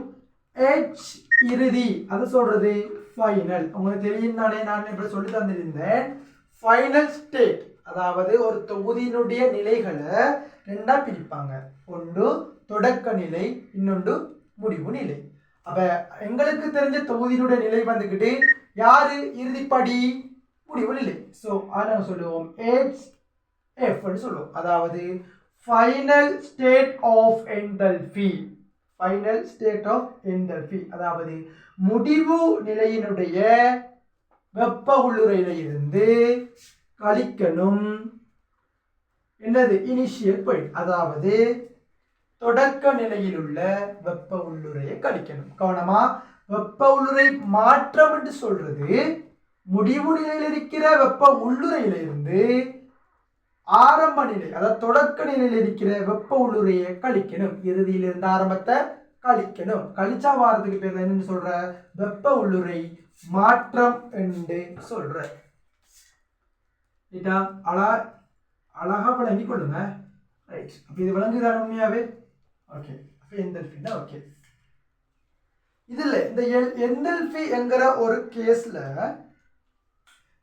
H இறுதி அது சொல்றது ஃபைனல். உங்களுக்கு தெரியும் தானே, நான் இப்படி சொல்லி தந்திருந்தேன். ஃபைனல் ஸ்டேட் அதாவது ஒரு தொகுதியினுடைய நிலைகளை ரெண்டா பிரிப்பாங்க. ஒன்று தொடக்க நிலை, இன்னொன்று முடிவு நிலை. அப்ப எங்களுக்கு தெரிஞ்ச தொகுதியினுடைய நிலை வந்துக்கிட்டு யாரு இறுதிப்படி முடிவு நிலை. ஸோ அதை சொல்லுவோம் HF சொல்லுவோம். அதாவது final state of enthalpy. Final state of enthalpy அதாவது முடிவு நிலையினுடைய வெப்ப உள்ளுறையில இருந்து கழிக்கணும் என்னது இனிஷியல் பாயிண்ட். அதாவது தொடக்க நிலையில் உள்ள வெப்ப உள்ளுறையை கழிக்கணும். கவனமா, வெப்ப உள்ளுறை மாற்றம் என்று சொல்றது முடிவு நிலையில் இருக்கிற வெப்ப உள்ளுறையில இருந்து ஆரம்ப நிலை அதாவது தொடக்க நிலையில் இருக்கிற வெப்ப உள்ளுறையை கழிக்கணும். இறுதியிலிருந்து ஆரம்பத்தை கழிக்கணும். கழிச்சா வாரத்துக்கு பேர் என்னன்னு சொல்ற வெப்ப உள்ளுறை மாற்றம் என்று சொல்ற. அழகா விளங்கி கொள்ளுங்க. ரைட்? அப்ப இது விளங்குதான் உண்மையாவே? ஓகே. Enthalpy okay. இதுல இந்த என்தால்பி என்கிற ஒரு கேஸ்ல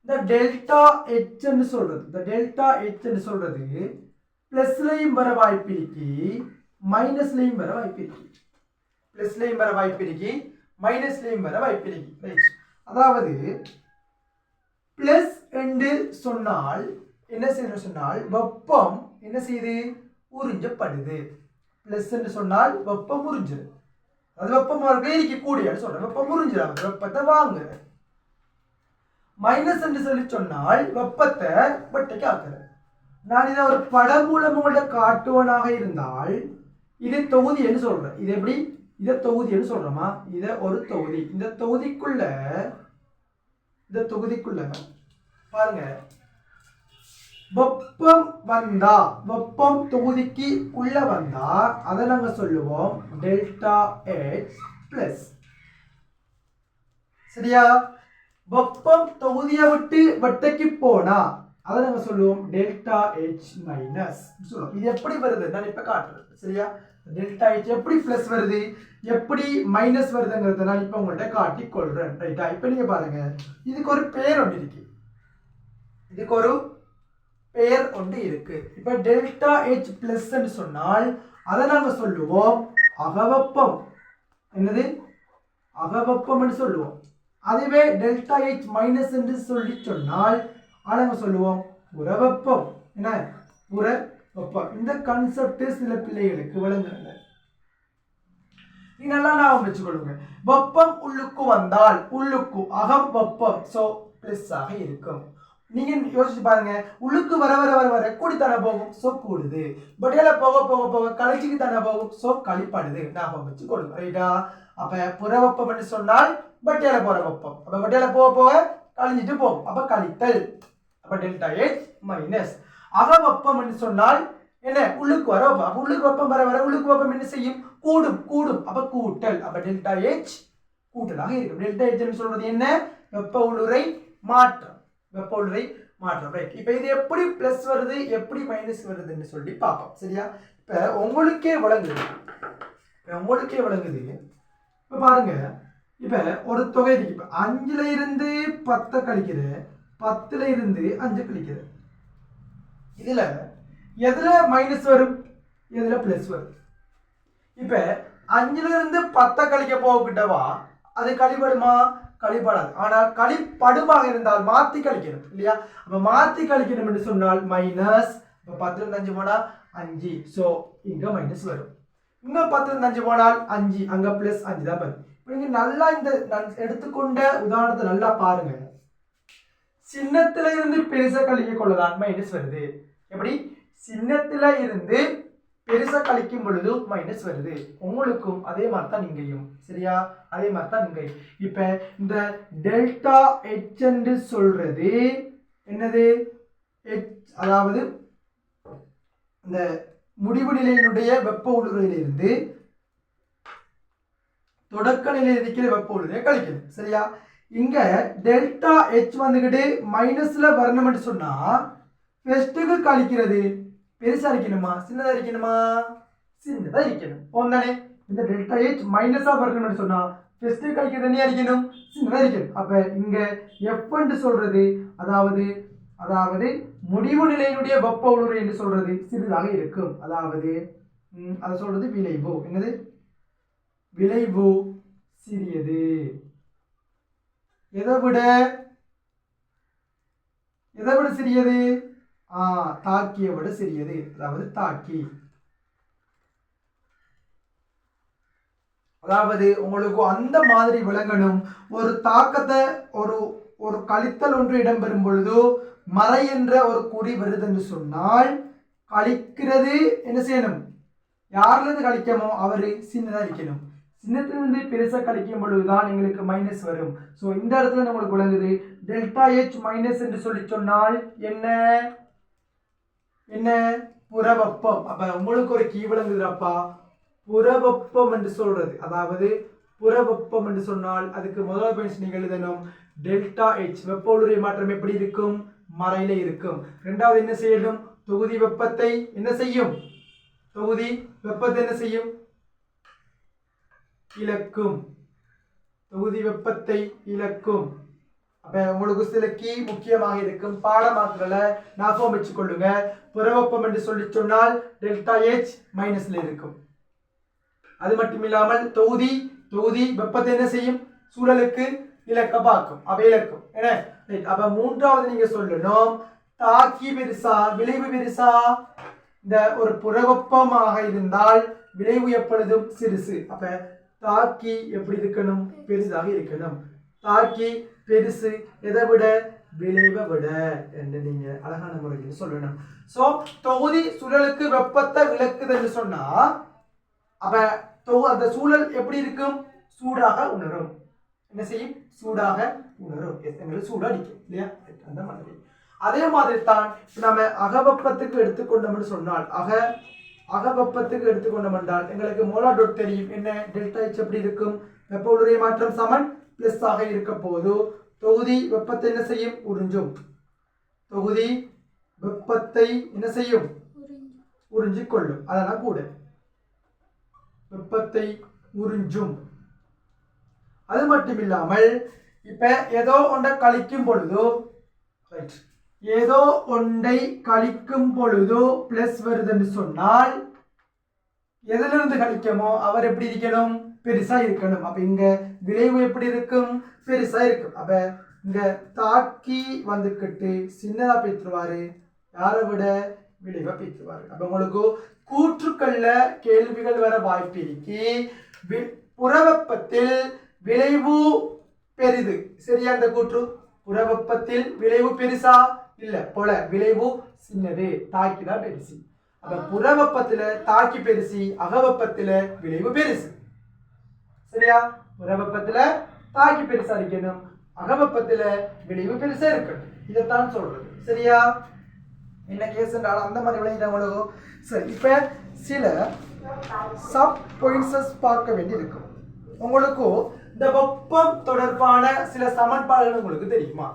இந்த டெல்டா H ன்னு சொல்றது, இந்த டெல்டா H ன்னு சொல்றது பிளஸ்லயும் வர வாய்ப்பு இருக்கு, மைனஸ்லயும் வர வாய்ப்பு இருக்கு. பிளஸ்லயும் வர வாய்ப்பு இருக்கு, மைனஸ்லயும் வர வாய்ப்பு இருக்கு. ரைட்? அதாவது பிளஸ் என்று சொன்னால் என்ன செய்யணும் சொன்னால் வெப்பம் என்ன செய்யுது உறிஞ்சப்படுது. பிளஸ் என்று சொன்னால் வெப்பம் உறிஞ்சிரு. அது வெப்பம் வேடிக்கை கூடிய சொல்றேன், வெப்பம் உறிஞ்சிடாது, வெப்பத்தை வாங்குற. மைனஸ் என்று சொல்லி சொன்னால் வெப்பத்தை வெட்டைக்கு ஆக்குற. நான் இதை ஒரு படம் மூலம் உங்கள்ட்ட காட்டுவனாக இருந்தால் இது தொகுதி என்று சொல்றேன். இது எப்படி? இதை தொகுதி என்று சொல்றோமா? இதை ஒரு தொகுதி. இந்த தொகுதிக்குள்ள பாருங்க, வெப்பம் வந்தா, வெப்பம் தொகுதிக்கு உள்ள வந்தா அதை நாங்க சொல்லுவோம் டெல்டா H பிளஸ். சரியா? வெப்பம் தொகுதியை விட்டு வெட்டைக்கு போனா அதை நாங்க சொல்லுவோம் டெல்டா H மைனஸ் சொல்லுவோம். இது எப்படி வருது நான் இப்ப காட்டுறேன். சரியா? டெல்டா H எப்படி பிளஸ் வருது எப்படி மைனஸ் வருதுங்கிறத நான் இப்ப உங்கள்கிட்ட காட்டி கொள்றேன். ரைட்டா? இப்ப நீங்க பாருங்க, இதுக்கு ஒரு பேர் ஒன்று இருக்கு. இதுக்கு ஒரு பெயர் ஒன்று இருக்கு. இப்ப டெல்டா H பிளஸ் சொன்னால் அதை நாங்க சொல்லுவோம் அகவெப்பம். என்னது? அகவெப்பம் என்று சொல்லுவோம். அதுவே டெல்டா H மைனஸ் என்று சொல்லி சொன்னால் அதை நாங்க சொல்லுவோம் புறவெப்பம். என்ன? புறவெப்பம். இந்த கான்செப்ட் சில பிள்ளைகளுக்கு விளங்குறல. நீ நல்லா ஞாபகம் வச்சுக்கொள்ளுங்க. வெப்பம் உள்ளுக்கு வந்தால் உள்ளுக்கு அகம் வெப்பம் சோ பிளஸ் ஆக இருக்கும். நீங்க யோசிச்சு பாருங்க, உள்ளுக்கு வர வர வர வர கூடித்தானே போகும், சோ கூடுது. பட்டியால போக போக போக கழிச்சுக்கு தானே போகும், சோ கழிப்படுது. ஞாபகம் வச்சு கொடுங்க. ரைட்டா? அப்ப புறவெப்பம் என்று சொன்னால் பட்டியால போற வெப்பம். அப்ப பட்டியால போக போக கழிஞ்சிட்டு போகும், அப்ப கழித்தல். அப்ப டெல்டா H மைனஸ். அகவெப்பம் என்று சொன்னால் என்ன? உள்ளுக்கு வர வெப்பம். அப்ப உள்ளுக்கு வெப்பம் வர வர உள்ளுக்கு வெப்பம் என்ன செய்யும்? கூடும். கூடும். அப்ப கூட்டல். அப்ப டெல்டா H கூட்டலாக இருக்கும். டெல்டா H சொல்றது என்ன? வெப்ப உள்ளுறை மாற்றம். வெப்ப உள்ளுறை மாற்றம். ரைட்? இப்ப இது எப்படி பிளஸ் வருது எப்படி மைனஸ் வருதுன்னு சொல்லி பார்ப்போம். சரியா? இப்ப உங்களுக்கே விளங்குது. இப்ப பாருங்க, இப்ப ஒரு தொகை இருக்கு. இப்ப 5ல இருந்து 10 கழிக்கிற, 10ல இருந்து 5 கழிக்கிற. இதுல எதுல மைனஸ் வரும், எதுல பிளஸ் வரும்? இப்ப 5ல இருந்து 10 கழிக்க போகிட்டவா அது கழிபடுமா? கழிபடாது. ஆனால் கழிப்படுமாக இருந்தால் மாத்தி கழிக்கணும் இல்லையா? அப்ப மாத்தி கழிக்கணும் என்று சொன்னால் மைனஸ். இப்ப 10ல இருந்து 5 போனா 5, சோ இங்க மைனஸ் வரும். இங்க 10ல இருந்து 5 போனால் 5, அங்க பிளஸ் 5 தான் வரும். நீங்க நல்லா இந்த நான் எடுத்துக்கொண்ட உதாரணத்தை நல்லா பாருங்க. சின்னத்துல இருந்து பெருசா கழிக்க கொள்ளதான் மைனஸ் வருது. எப்படி? சின்னத்துல இருந்து பெருசா கழிக்கும் பொழுது மைனஸ் வருது. உங்களுக்கும் அதே மாதிரி தான் இங்கேயும். சரியா? அதே மாதிரி தான் இங்க. இப்ப இந்த டெல்டா H என்று சொல்றது என்னது? H அதாவது இந்த முடிவு நிலையினுடைய வெப்ப ஊடுருவிலிருந்து தொடக்க நிலையில் இருக்கிற வெப்ப ஊடுருவை கழிக்கணும். சரியா? இங்க டெல்டா H வந்துகிட்டு மைனஸ்ல வரணும்னு சொன்னா ஃபர்ஸ்ட்டுக்கு கழிக்கிறது பெருசா இருக்கணுமா சின்னதா இருக்கணுமா? சின்னதா இருக்கணும். போந்தானே இந்த டெல்டா H மைனஸா வரணும்னு சொன்னா ஃபர்ஸ்ட் கழிக்கிறது என்ன இருக்கணும்? சின்னதா இருக்கணும். அப்ப இங்க F என்று சொல்றது அதாவது முடிவு நிலையினுடைய வெப்ப ஊடுருவி என்று சொல்றது சிறிதாக இருக்கும். அதாவது அதை சொல்றது விளைவு. என்னது? விளைவு சிறியது. எதை விட சிறியது? தாக்கியை விட சிறியது. அதாவது தாக்கி. அதாவது உங்களுக்கு அந்த மாதிரி விளங்கணும். ஒரு தாக்கத்தை ஒரு கழித்தல் ஒன்று இடம்பெறும் பொழுது மறை என்ற ஒரு குறி வருது என்று சொன்னால் கழிக்கிறது என்ன செய்யணும்? யார்ல இருந்து கழிக்கமோ அவரு சின்னதா இருக்கணும். சின்னத்திலிருந்து பெருசா கழிக்கும் பொழுதுதான் எங்களுக்கு மைனஸ் வரும். ஸோ இந்த இடத்துல நம்மளுக்கு விளங்குது டெல்டா H மைனஸ் என்று சொல்லி சொன்னால் என்ன? புறவெப்பம். அப்ப உங்களுக்கு ஒரு கீ விளங்குதுப்பா. புறவெப்பம் என்று சொல்றது அதாவது புறவெப்பம் என்று சொன்னால் அதுக்கு முதல் பாயிண்ட் நீங்க எழுதணும் டெல்டா H. வெப்ப ஊடுருவி மாற்றம் எப்படி இருக்கும்? மறையில இருக்கும். இரண்டாவது என்ன செய்யணும்? தொகுதி வெப்பத்தை என்ன செய்யும்? இழக்கும். தொகுதி வெப்பத்தை இழக்கும். அப்ப உங்களுக்கு சில கீ முக்கியமாக இருக்கும். பாடமாக்கல ஞாபகம் வச்சுக் கொள்ளுங்க. புறவெப்பம் என்று சொல்லி சொன்னால் டெல்டா H மைனஸ்ல இருக்கும். அது மட்டும் இல்லாமல் தொகுதி வெப்பத்தை என்ன செய்யும்? சூழலுக்கு இழக்க பார்க்கும். அப்ப இழக்கும். அப்ப மூன்றாவது நீங்க சொல்லணும் தாக்கி பெருசா விளைவு பெருசா? இந்த ஒரு புறவெப்பமாக இருந்தால் விளைவு எப்பொழுதும் சிறுசு. அப்ப தாக்கி எப்படி இருக்கணும்? பெரிதாக இருக்கணும். தாக்கி பெருசு எதை விட? விளைவை விட என்று நீங்க அழகான முறையில் சொல்லணும். சோ தொகுதி சூழலுக்கு வெப்பத்தை இழக்குதுன்னு சொன்னா அப்ப அந்த சூழல் எப்படி இருக்கும்? சூடாக உணரும். என்ன செய்யும்? சூடாக உணரும். எங்களுக்கு சூடு அடிக்கும் இல்லையா? அந்த மாதிரி. அதே மாதிரி தான் நம்ம அகவெப்பத்துக்கு எடுத்துக்கொண்டோம்னு சொன்னால் அகவெப்பத்துக்கு எடுத்துக்கொண்டோம் என்றால் எங்களுக்கு மோலார் டாட் தெரியும். என்ன? டெல்டா H எப்படி இருக்கும்? வெப்ப ஊடுருவி மாற்றம் சமன் பிளஸ் ஆக இருக்க போது தொகுதி வெப்பத்தை என்ன செய்யும்? உறிஞ்சும். தொகுதி வெப்பத்தை என்ன செய்யும்? உறிஞ்சிக் கொள்ளும். அதெல்லாம் கூட வெப்பத்தை உறிஞ்சும். அது மட்டும் இல்லாமல் இப்ப ஏதோ ஒன்றை கழிக்கும் பொழுது பிளஸ் வருதுன்னு சொன்னால் எதிலிருந்து கழிக்கமோ அவர் எப்படி இருக்கணும்? பெருசா இருக்கணும். அப்ப இங்க விளைவு எப்படி இருக்கும்? பெருசா இருக்கும். அப்ப இங்க தாக்கி வந்துக்கிட்டு சின்னதா பேத்துருவாரு. யாரை விட? விளைவை பேத்துருவாரு. அப்ப உங்களுக்கு கூற்றுக்கள்ல கேள்விகள் வர வாய்ப்பு இருக்கு. புறவெப்பத்தில் விளைவு பெரிது. சரியா? அந்த கூற்று புறவெப்பத்தில் விளைவு பெருசா? இல்ல போல விளைவு சின்னது. தாக்கிதான் பெருசு. அப்ப புறவெப்பத்துல தாக்கி பெருசி, அகவெப்பத்துல விளைவு பெருசு. சரியா? புறவெப்பத்துல தாக்கி பெருசா இருக்கணும், அகவெப்பத்துல விளைவு பெருசா இருக்கணும். இதைத்தான் சொல்றது. சரியா? என்ன கேஸ் என்றாலும் அந்த மாதிரி விளையாடுறவங்களோ சரி. இப்ப சில சப் பாயிண்ட்ஸ் பார்க்க வேண்டி இருக்கும். உங்களுக்கு இந்த வெப்பம் தொடர்பான சில சமன்பாடுகள் உங்களுக்கு தெரியுமா?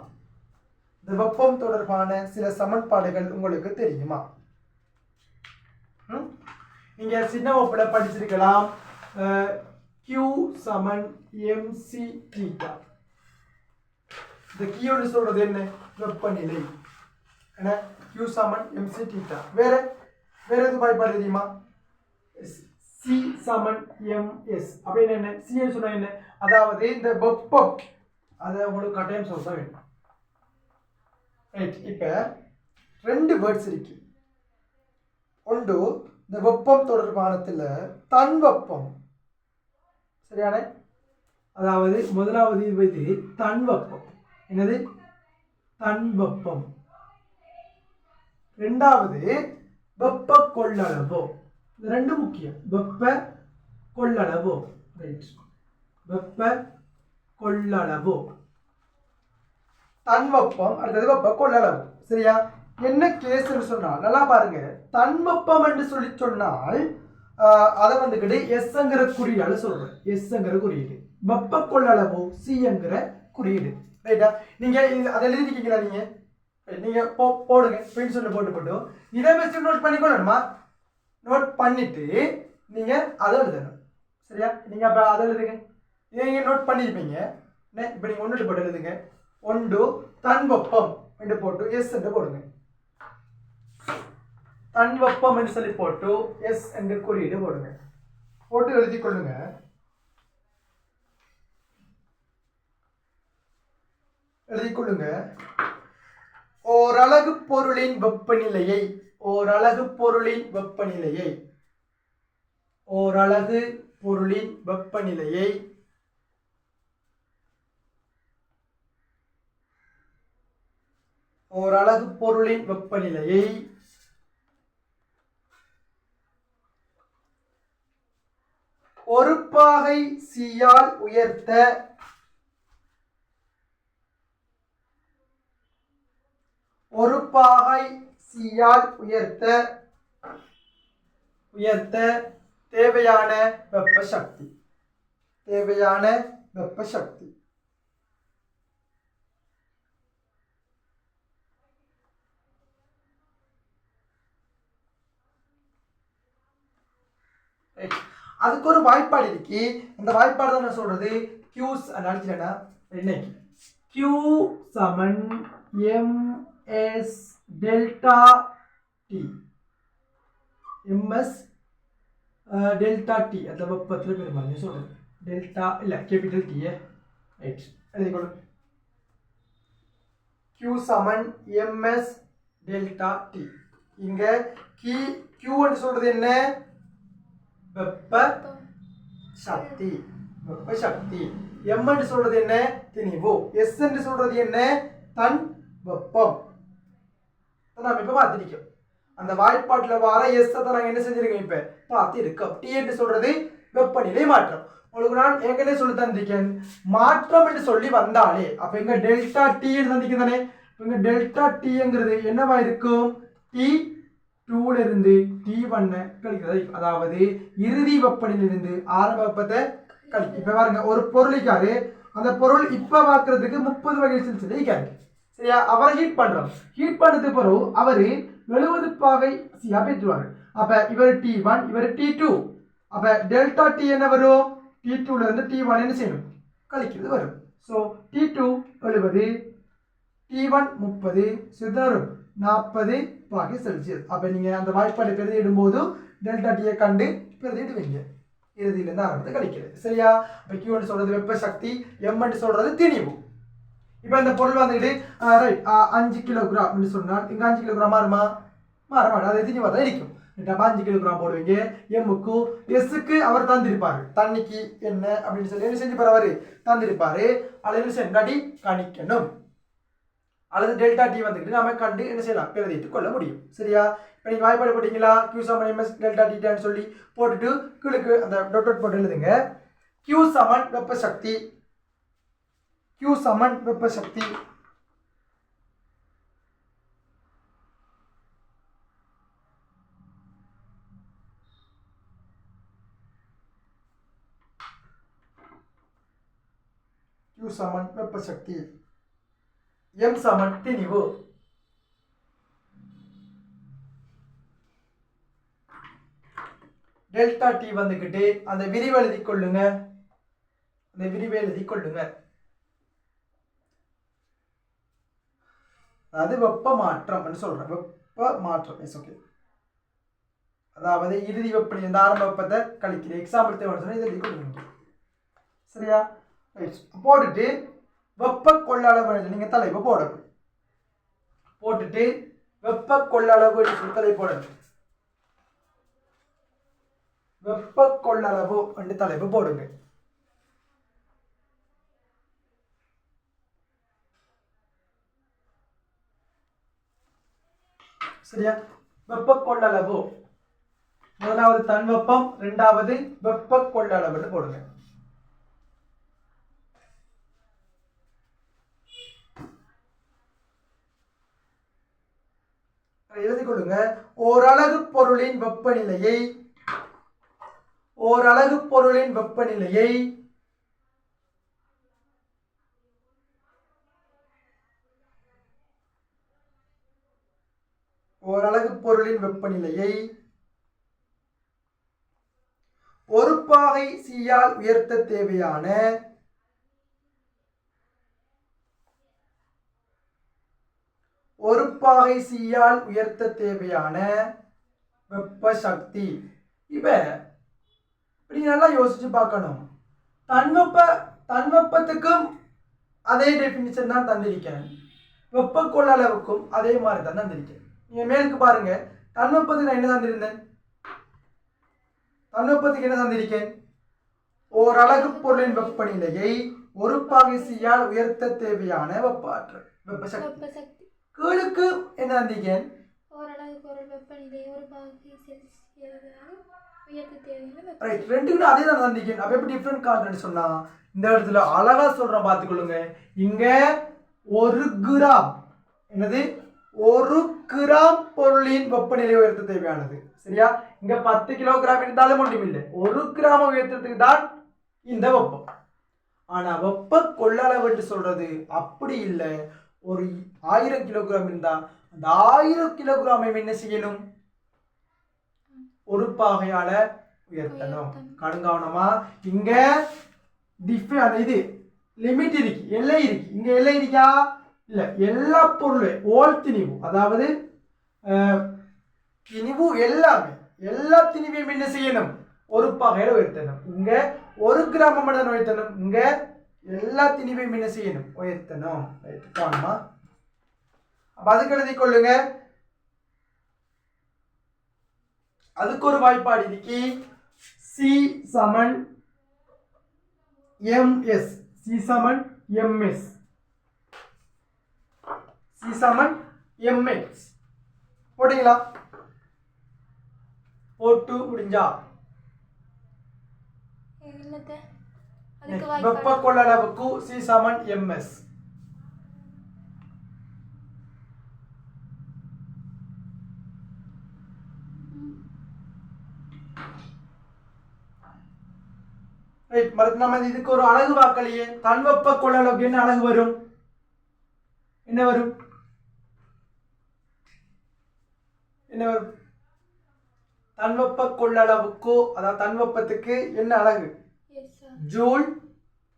இந்த வெப்பம் தொடர்பான சில சமன்பாடுகள் உங்களுக்கு தெரியுமா? நீங்க சின்ன வகுப்புல படிச்சிருக்கலாம். Q சமன் mc தீட்டா. இந்த Q சொல்றது என்ன? வெப்பநிலை. என்ன? Q சமன் mc தீட்டா. வேற எது வாய்ப்பாடு தெரியுமா? C சமன் ms. அப்படின்னு என்ன? C சொன்னா என்ன? அதாவது இந்த வெப்பம் அதை உங்களுக்கு கட்டாயம் சொல்ல வேண்டும். ரைட். இப்போ ரெண்டு வேர்ட்ஸ் இருக்கு. ஒன்று இந்த வெப்பம் தொடர்பானத்தில் தன் வெப்பம், சரியான? அதாவது முதலாவது இது தன் வெப்பம். என்னது? தன் வெப்பம். ரெண்டாவது வெப்ப கொள்ளளவு. இது ரெண்டு முக்கியம். வெப்ப கொள்ளளவு. ரைட். வெப்ப கொள்ளளவு. தன் வெப்பம், அடுத்தது வெப்ப கொள்ளளவு. சரியா? என்ன கேஸ் சொன்னால் நல்லா பாருங்க. தன் வெப்பம் என்று சொல்லி சொன்னால் அதை வந்துக்கிட்டு எஸ்ங்கிற குறியீடால சொல்றேன். எஸ்ங்கிற குறியீடு. வெப்ப கொள்ளளவு சிங்கிற குறியீடு. ரைட்டா? நீங்க அதை எழுதிக்கீங்களா? நீங்க போடுங்க. பென்சில் போட்டு இதை வச்சு நோட் பண்ணிக்கொள்ளணுமா? நோட் பண்ணிட்டு நீங்க அதை எழுதணும். சரியா? நீங்க அப்ப அதை எழுதுங்க. இதை நீங்க நோட் பண்ணிருப்பீங்க. இப்ப நீங்க ஒன்று போட்டு எழுதுங்க. ஒன்று தன் வெப்பம் என்று போட்டு எஸ் என்று போடுங்க. தன் வெப்பம் என்று சொல்லி போட்டு எஸ் என்ற குறியீடு போடுங்க. போட்டு எழுதி கொள்ளுங்க. ஓரலகு பொருளின் வெப்பநிலையை ஓரலகு பொருளின் வெப்பநிலையை ஓரலகு பொருளின் வெப்பநிலையை ஓரலகு பொருளின் வெப்பநிலையை ஒரு பாகை சியால் உயர்த்த ஒரு பாகை சியால் உயர்த்த தேவையான வெப்ப சக்தி அதுக்கு ஒரு வாய்ப்பாடு இருக்கு. அந்த வாய்ப்பாடு தான் நான் சொல்றது. Q's அடிச்சேன்னா என்னைக்கு Q சமன் ms delta T. ms delta T அந்த வெப்பத்தில் பெருமாள் சொல்றது. டெல்டா இல்ல கேபிட்டல் T. ரைட். எழுதிக்கொள்ளு. Q சமன் ms டெல்டா T. இங்க Q என்று சொல்றது என்ன? வெப்ப சக்தி. m என்று சொல்றது என்ன? திணிவு. s என்று சொல்றது என்ன? தன் வெப்பம். நாம இப்ப பார்த்திருக்கோம். அந்த வாய்ப்பாட்டுல வர s தான் நாங்க என்ன செஞ்சிருக்கோம்? இப்ப பார்த்திருக்கோம். t என்று சொல்றது வெப்பநிலை மாற்றம். உங்களுக்கு நான் ஏற்கனவே சொல்லி தந்திருக்கேன். மாற்றம் என்று சொல்லி வந்தாலே அப்ப இங்க டெல்டா t என்று தந்திருக்கு தானே. இங்க டெல்டா tங்கிறது என்னவா இருக்கும்? T2 ல இருந்து T1 கழிக்கிறது. அதாவது இறுதி வெப்பநிலையிலிருந்து ஆரம்ப வெப்பத்தை கழிக்கும். இப்ப பாருங்க, ஒரு பொருளிக்காரு அந்த பொருள் இப்ப பார்க்கறதுக்கு 30 வகை செல்சியஸ் இருக்காரு. சரியா? அவரை ஹீட் பண்றோம். ஹீட் பண்ணதுக்கு பிறகு அவரு 70 பாகை சியா பெற்றுவாரு. அப்ப இவர் T1 இவர் T2. அப்ப டெல்டா T என்ன வரும்? T2 ல இருந்து T1 என்ன செய்யணும்? கழிக்கிறது வரும். சோ T2 70, T1 30, சிதறும் 40 பாகை செல்சியஸ். அப்ப நீங்க அந்த வாய்ப்பாடை பிரதியிடும்போது டெல்டா T கண்டு பிரதியிடுவீங்க. இறுதியில இருந்து ஆரம்பத்தை கழிக்கிறது. சரியா? அப்ப Q சொல்றது வெப்ப சக்தி, M சொல்றது திணிவு. இப்ப இந்த பொருள் வந்துட்டு ரைட் 5 கிலோகிராம் சொன்னால் இங்க 5 கிலோகிராம் மாறுமா? மாற மாட்டா. அது திணிவா தான் இருக்கும். 5 கிலோகிராம் போடுவீங்க. எம்முக்கு எஸ்க்கு அவர் தந்திருப்பாரு. தண்ணிக்கு என்ன அப்படின்னு சொல்லி என்ன செஞ்சு அவரு தந்திருப்பாரு. அல்லது சென்றாடி கணிக்கணும். அல்லது டெல்டா T வந்துக்கிட்டு நாம கண்டு என்ன செய்யலாம்? பிரதிட்டு கொள்ள முடியும். சரியா? இப்போ நீங்கள் வாய்ப்பாடு போட்டீங்களா? Q சமன் ms டெல்டா T சொல்லி போட்டுட்டு கீழுக்கு அந்த டொட் போட்டு எழுதுங்க. Q சமன் வெப்ப சக்தி. Q சமன் வெப்ப சக்தி. Q சமன் வெப்ப சக்தி. M சமன் திணிவு. டெல்டா T வந்துக்கிட்டு அந்த விரிவு எழுதி கொள்ளுங்க. அந்த விரிவை எழுதி கொள்ளுங்க. அது வெப்ப மாற்றம் சொல்றேன். வெப்ப மாற்றம் இஸ் ஓகே. அதாவது இறுதி வெப்பநிலை இந்த ஆரம்ப வெப்பத்தை கழிக்கிறேன். எக்ஸாம்பிள் தேவை சொன்னா இதை எழுதி கொள்ளுங்க. சரியா? போட்டுட்டு வெப்ப கொள்ளளவு நீங்க தலைப்பு போடணும். போட்டுட்டு வெப்ப கொள்ளளவு தலை போடணும். வெப்ப கொள்ளளவு என்று தலைப்பு போடுங்க. சரியா? வெப்ப கொள்ளளவு முதலாவது தன் வெப்பம், இரண்டாவது வெப்ப கொள்ளளவு போடுங்க. எழுதி கொள்ளுங்க. ஓரலகு பொருளின் வெப்பநிலையை ஓரலகு பொருளின் வெப்பநிலையை ஓரலகு பொருளின் வெப்பநிலையை ஒரு பாகை சீயால் உயர்த்த தேவையான ஒரு பாகை சீயால் உயர்த்த தேவையான வெப்ப சக்தி. இப்ப இப்படி நல்லா யோசிச்சு பார்க்கணும். தன்வெப்பத்துக்கும் அதே டெபினிஷன் தான் தந்திருக்கேன். வெப்ப கொள்ளளவுக்கும் அதே மாதிரி தான் தந்திருக்கேன். நீங்க மேலுக்கு பாருங்க. தன்வெப்பத்துக்கு நான் என்ன தந்திருந்தேன்? தன்வெப்பத்துக்கு என்ன தந்திருக்கேன்? ஓரலகு பொருளின் வெப்பநிலையை ஒரு பாகை சீயால் உயர்த்த தேவையான வெப்ப ஆற்றல் வெப்ப சக்தி. கீழுக்கு என்ன தந்திருக்கேன்? ஓரலகு பொருள் வெப்பநிலை ஒரு பாகை செல்சியஸால் உயர்த்த தேவையான ரைட். ரெண்டுக்கும் அதே தான் தந்திருக்கேன். அப்ப எப்படி டிஃபரண்ட் கான்டென்ட் சொன்னா இந்த இடத்துல அழகா சொல்றேன் பார்த்துக்கொள்ளுங்க. இங்க 1 கிராம் என்னது 1 கிராம் பொருளின் வெப்பநிலை உயர்த்த தேவையானது. சரியா? இங்க 10 கிலோகிராம் இருந்தாலும் ஒன்றும் இல்லை. 1 கிராம் உயர்த்தத்துக்கு தான் இந்த வெப்பம். ஆனா வெப்ப கொள்ளளவு என்று சொல்றது அப்படி இல்லை. ஒரு 1000 கிலோகிராம் இருந்தா அந்த 1000 கிலோகிராமை என்ன செய்யணும்? ஒரு பாகையால உயர்த்தணும். கடுங்கவனமா இங்க இது லிமிட் இருக்கு, எல்லை இருக்கு. இங்க எல்லை இருக்கா? இல்ல. எல்லா பொருளும் ஓல் திணிவு, அதாவது திணிவு எல்லாமே எல்லா திணிவையும் என்ன செய்யணும்? ஒரு பாகையில உயர்த்தணும். இங்க 1 கிராம் மட்டும் உயர்த்தணும். இங்க எல்லா திணிவையும் என்ன செய்யணும்? உயர்த்தணும். காணுமா? அப்ப அதுக்கு எழுதி கொள்ளுங்க. அதுக்கு ஒரு வாய்ப்பாடு இருக்கு. சி சமன் எம்எஸ். சி சமன் எம்எஸ். சி சமன் எம்எக்ஸ். போட்டீங்களா? போட்டு முடிஞ்சா வெப்ப கொள்ளளவுக்கு சி சமன் எம்எஸ். நம்ம இதுக்கு ஒரு அலகு வாக்கலையே. தன்வெப்ப கொள்ளளவுக்கு என்ன அலகு வரும்? என்ன வரும்? என்ன வரும்? தன்வெப்ப கொள்ளளவுக்கு அதாவது தன்வெப்பத்துக்கு என்ன அலகு? ஜூல்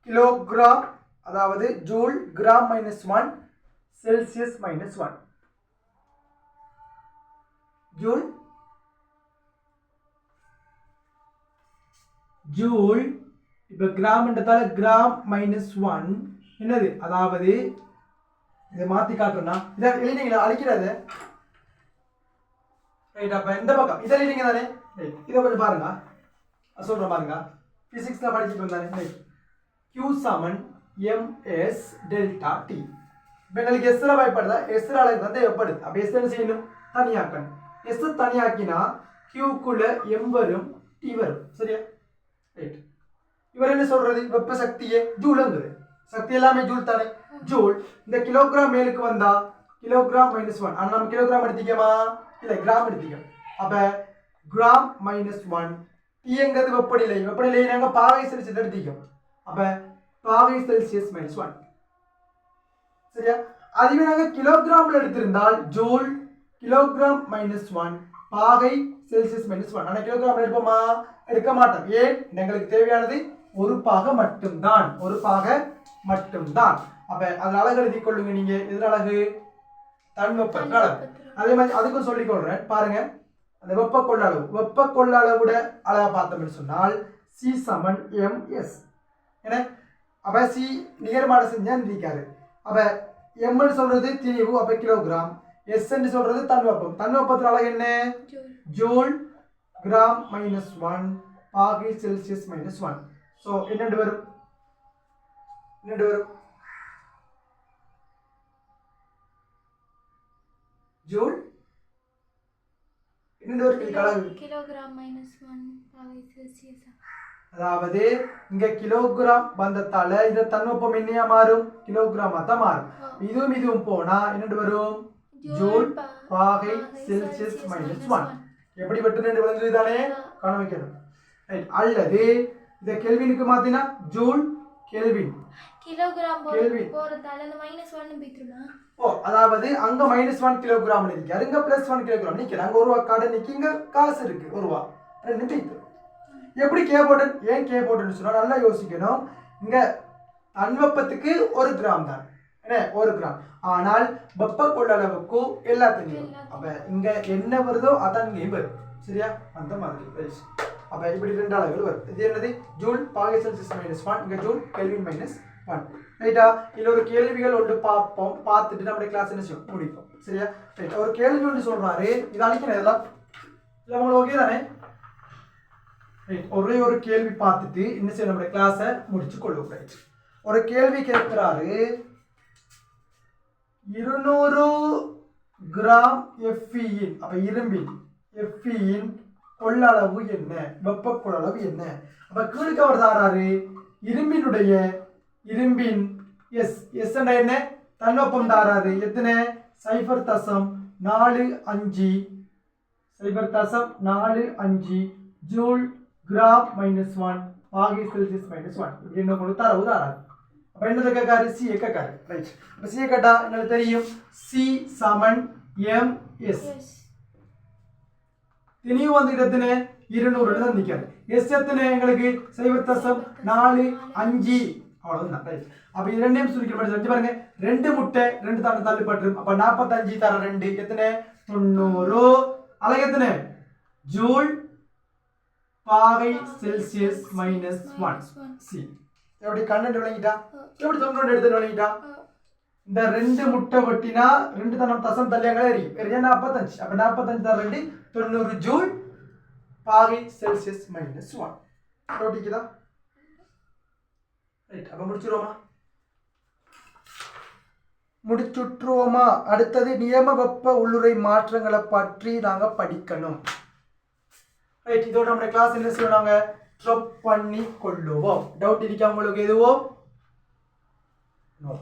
கிலோகிராம், அதாவது joule gram -1 Celsius -1. Joule joule இப்ப கிராம்ன்றதால கிராம் -1 என்னது? அதாவது இதை மாத்தி காட்டுறோம்னா இதை எழுதிங்களா? அழிக்கிறது ரைட். அப்ப இந்த பக்கம் இதை எழுதிங்க தானே? இதை கொஞ்சம் பாருங்க. சொல்றேன் பாருங்க. பிசிக்ஸ்ல படிச்சுட்டு வந்தானே. ரைட். Q சமன் ms டெல்டா t. இப்போ எங்களுக்கு எஸ்ல பயப்படுதா? எஸ்ல அழகு தான் தேவைப்படுது. அப்ப எஸ் என்ன செய்யணும்? தனியாக்கணும். எஸ் தனியாக்கினா Qக்குள்ள m வரும், t வரும். சரியா? ரைட். இவர் என்ன சொல்றது? வெப்ப சக்தியே ஜூல்ங்கிறது. சக்தி எல்லாமே ஜூல் தானே? ஜூல். இந்த கிலோகிராம் மேலுக்கு வந்தா கிலோகிராம் -1. ஆனா நம்ம கிலோகிராம் எடுத்துக்கமா? இல்ல, கிராம் எடுத்துக்கோம். அப்ப கிராம் -1 டீங்கிறது வெப்பநிலை. வெப்பநிலையை நாங்க பாகை செல்சியஸ் எடுத்துக்கோம். அப்ப பாகை செல்சியஸ் -1. சரியா? அதுவே நாங்க கிலோகிராம்ல எடுத்திருந்தால் ஜூல் கிலோகிராம் -1 பாகை செல்சியஸ் -1. ஆனா கிலோகிராம் எடுப்போமா? எடுக்க மாட்டோம். ஏன்? எங்களுக்கு தேவையானது ஒரு பாகை மட்டும்தான், ஒரு பாகை மட்டும்தான். அப்ப அதுல அழகு எழுதி கொள்ளுங்க. நீங்க எதில் அழகு? தன்வெப்பத்தின் அளவு. அதே மாதிரி அதுக்கும் சொல்லிக் கொள்றேன் பாருங்க. அந்த வெப்ப கொள்ள அளவு, வெப்ப கொள்ள அளவுட அளவை பார்த்தோம்னு சொன்னால் C சமன் ms. ஏன்னா அப்ப சி நிகர்மாட செஞ்சா இருக்காரு. அப்ப எம்னு சொல்றது திணிவு, அப்ப கிலோகிராம். எஸ் என்று சொல்றது தன்வெப்பம். தன்வெப்பத்தின் அளவு என்ன? ஜூல் கிராம் -1 பாகை செல்சியஸ் -1. ஸோ என்னண்டு வரும்? என்னண்டு வரும்? ஜூல் என்னண்டு வரும்? கிலோகிராம் -1 பாகை செல்சியஸ். அதாவது இங்க கிலோகிராம் வந்ததால இந்த தன்வெப்பம் என்னையா மாறும்? கிலோகிராமா தான் மாறும். இதுவும் போனா என்னண்டு வரும்? ஜூல் பாகை செல்சியஸ் -1. எப்படி வெட்டுன்னு விளங்குது தானே? காண வைக்கணும். ரைட். அல்லது இத கெல்வினுக்கு மாத்தினா ஜூல் கெல்வின். கிலோகிராம் போறதால அந்த -1 பித்ருமா? ஓ, அதாவது அங்க -1 கிலோகிராம் நிக்காரு, இங்க +1 கிலோகிராம் நிக்குது. அங்க 1 ரூபாய் கார்டு நிக்கி, இங்க காசு இருக்கு 1 ரூபாய். ரெண்டு பித்து. எப்படி கே போர்டன்? ஏன் கே போர்டன் சொன்னா நல்லா யோசிக்கணும். இங்க தன்வெப்பத்துக்கு 1 கிராம் தான். என்ன 1 கிராம். ஆனால் வெப்ப கொள்ளளவுக்கு எல்லாத்தையும். அப்ப இங்க என்ன வருதோ அதான் இங்கேயும் வரும். சரியா? அந்த மாதிரி. அப்ப இப்படி ரெண்டு அளவுகள் வரும். இது என்னது? ஜூல் பாகை செல்சியஸ் -1, இங்க ஜூல் கெல்வின் -1. ரைட்டா? இதுல ஒரு கேள்விகள் ஒன்று பார்ப்போம். பார்த்துட்டு நம்ம கிளாஸ் என்ன செய்வோம்? முடிப்போம். சரியா? ரைட். ஒரு கேள்வி ஒன்று சொல்றாரு. இது அழிக்கணும் இதெல்லாம். இல்ல உங்களுக்கு ஓகே தானே? ரைட். ஒரே ஒரு கேள்வி பார்த்துட்டு என்ன செய்ய நம்ம கிளாஸை முடிச்சு கொள்ளுவோம். ரைட். ஒரு கேள்வி கேட்கிறாரு. 200 கிராம் Fe அப்ப இரும்பின் Fe கொள்ளளவு என்ன? வெப்ப கொள்ளளவு என்ன? அப்ப கீழுக்கு அவர் தாராரு இரும்பின் எஸ் என்ன? தன்வெப்பம் தாராரு. எத்தனை? 0.45 ஜூல் கிராம் -1 பாகை செல்சியஸ் -1. இப்படி என்ன உங்களுக்கு தரவு தாராரு. அப்ப என்ன கேட்காரு? சி கேட்காரு. ரைட். அப்ப சி கேட்டா எனக்கு தெரியும் சி சமன் ms. திணிவு வந்து எத்தனை? 200 தான் நிக்காது. எஸ் எத்தனை? எங்களுக்கு 0.45 அவ்வளவுதான். ரைட். அப்ப இது ரெண்டையும் சுருக்கிற மாதிரி செஞ்சு பாருங்க. 2 முட்டை 2 தாண்ட தள்ளுபட்டுரும். அப்ப 45 தர 2 எத்தனை? 90. அழகு எத்தனை? ஜூல் பாகை செல்சியஸ் -1. சி எப்படி கண்டென்ட் விளங்கிட்டா? எப்படி 90 எடுத்து விளங்கிட்டா? இந்த 2 முட்டை வெட்டினா 2 தசம் தள்ளியாங்களே எரியும். 45. அப்ப 45 தர 2 90 ஜூல் பாகை செல்சியஸ் -1. ஓட்டிக்குதா? ரைட். அப்ப முடிச்சுட்டுருவோமா? அடுத்தது நியம வெப்ப உள்ளுறை மாற்றங்களை பற்றி நாங்க படிக்கணும். ரைட். இதோட நம்ம கிளாஸ் என்ன செய்வாங்க? ட்ராப் பண்ணி கொள்ளுவோம். டவுட் இருக்கா உங்களுக்கு எதுவும்? நோ.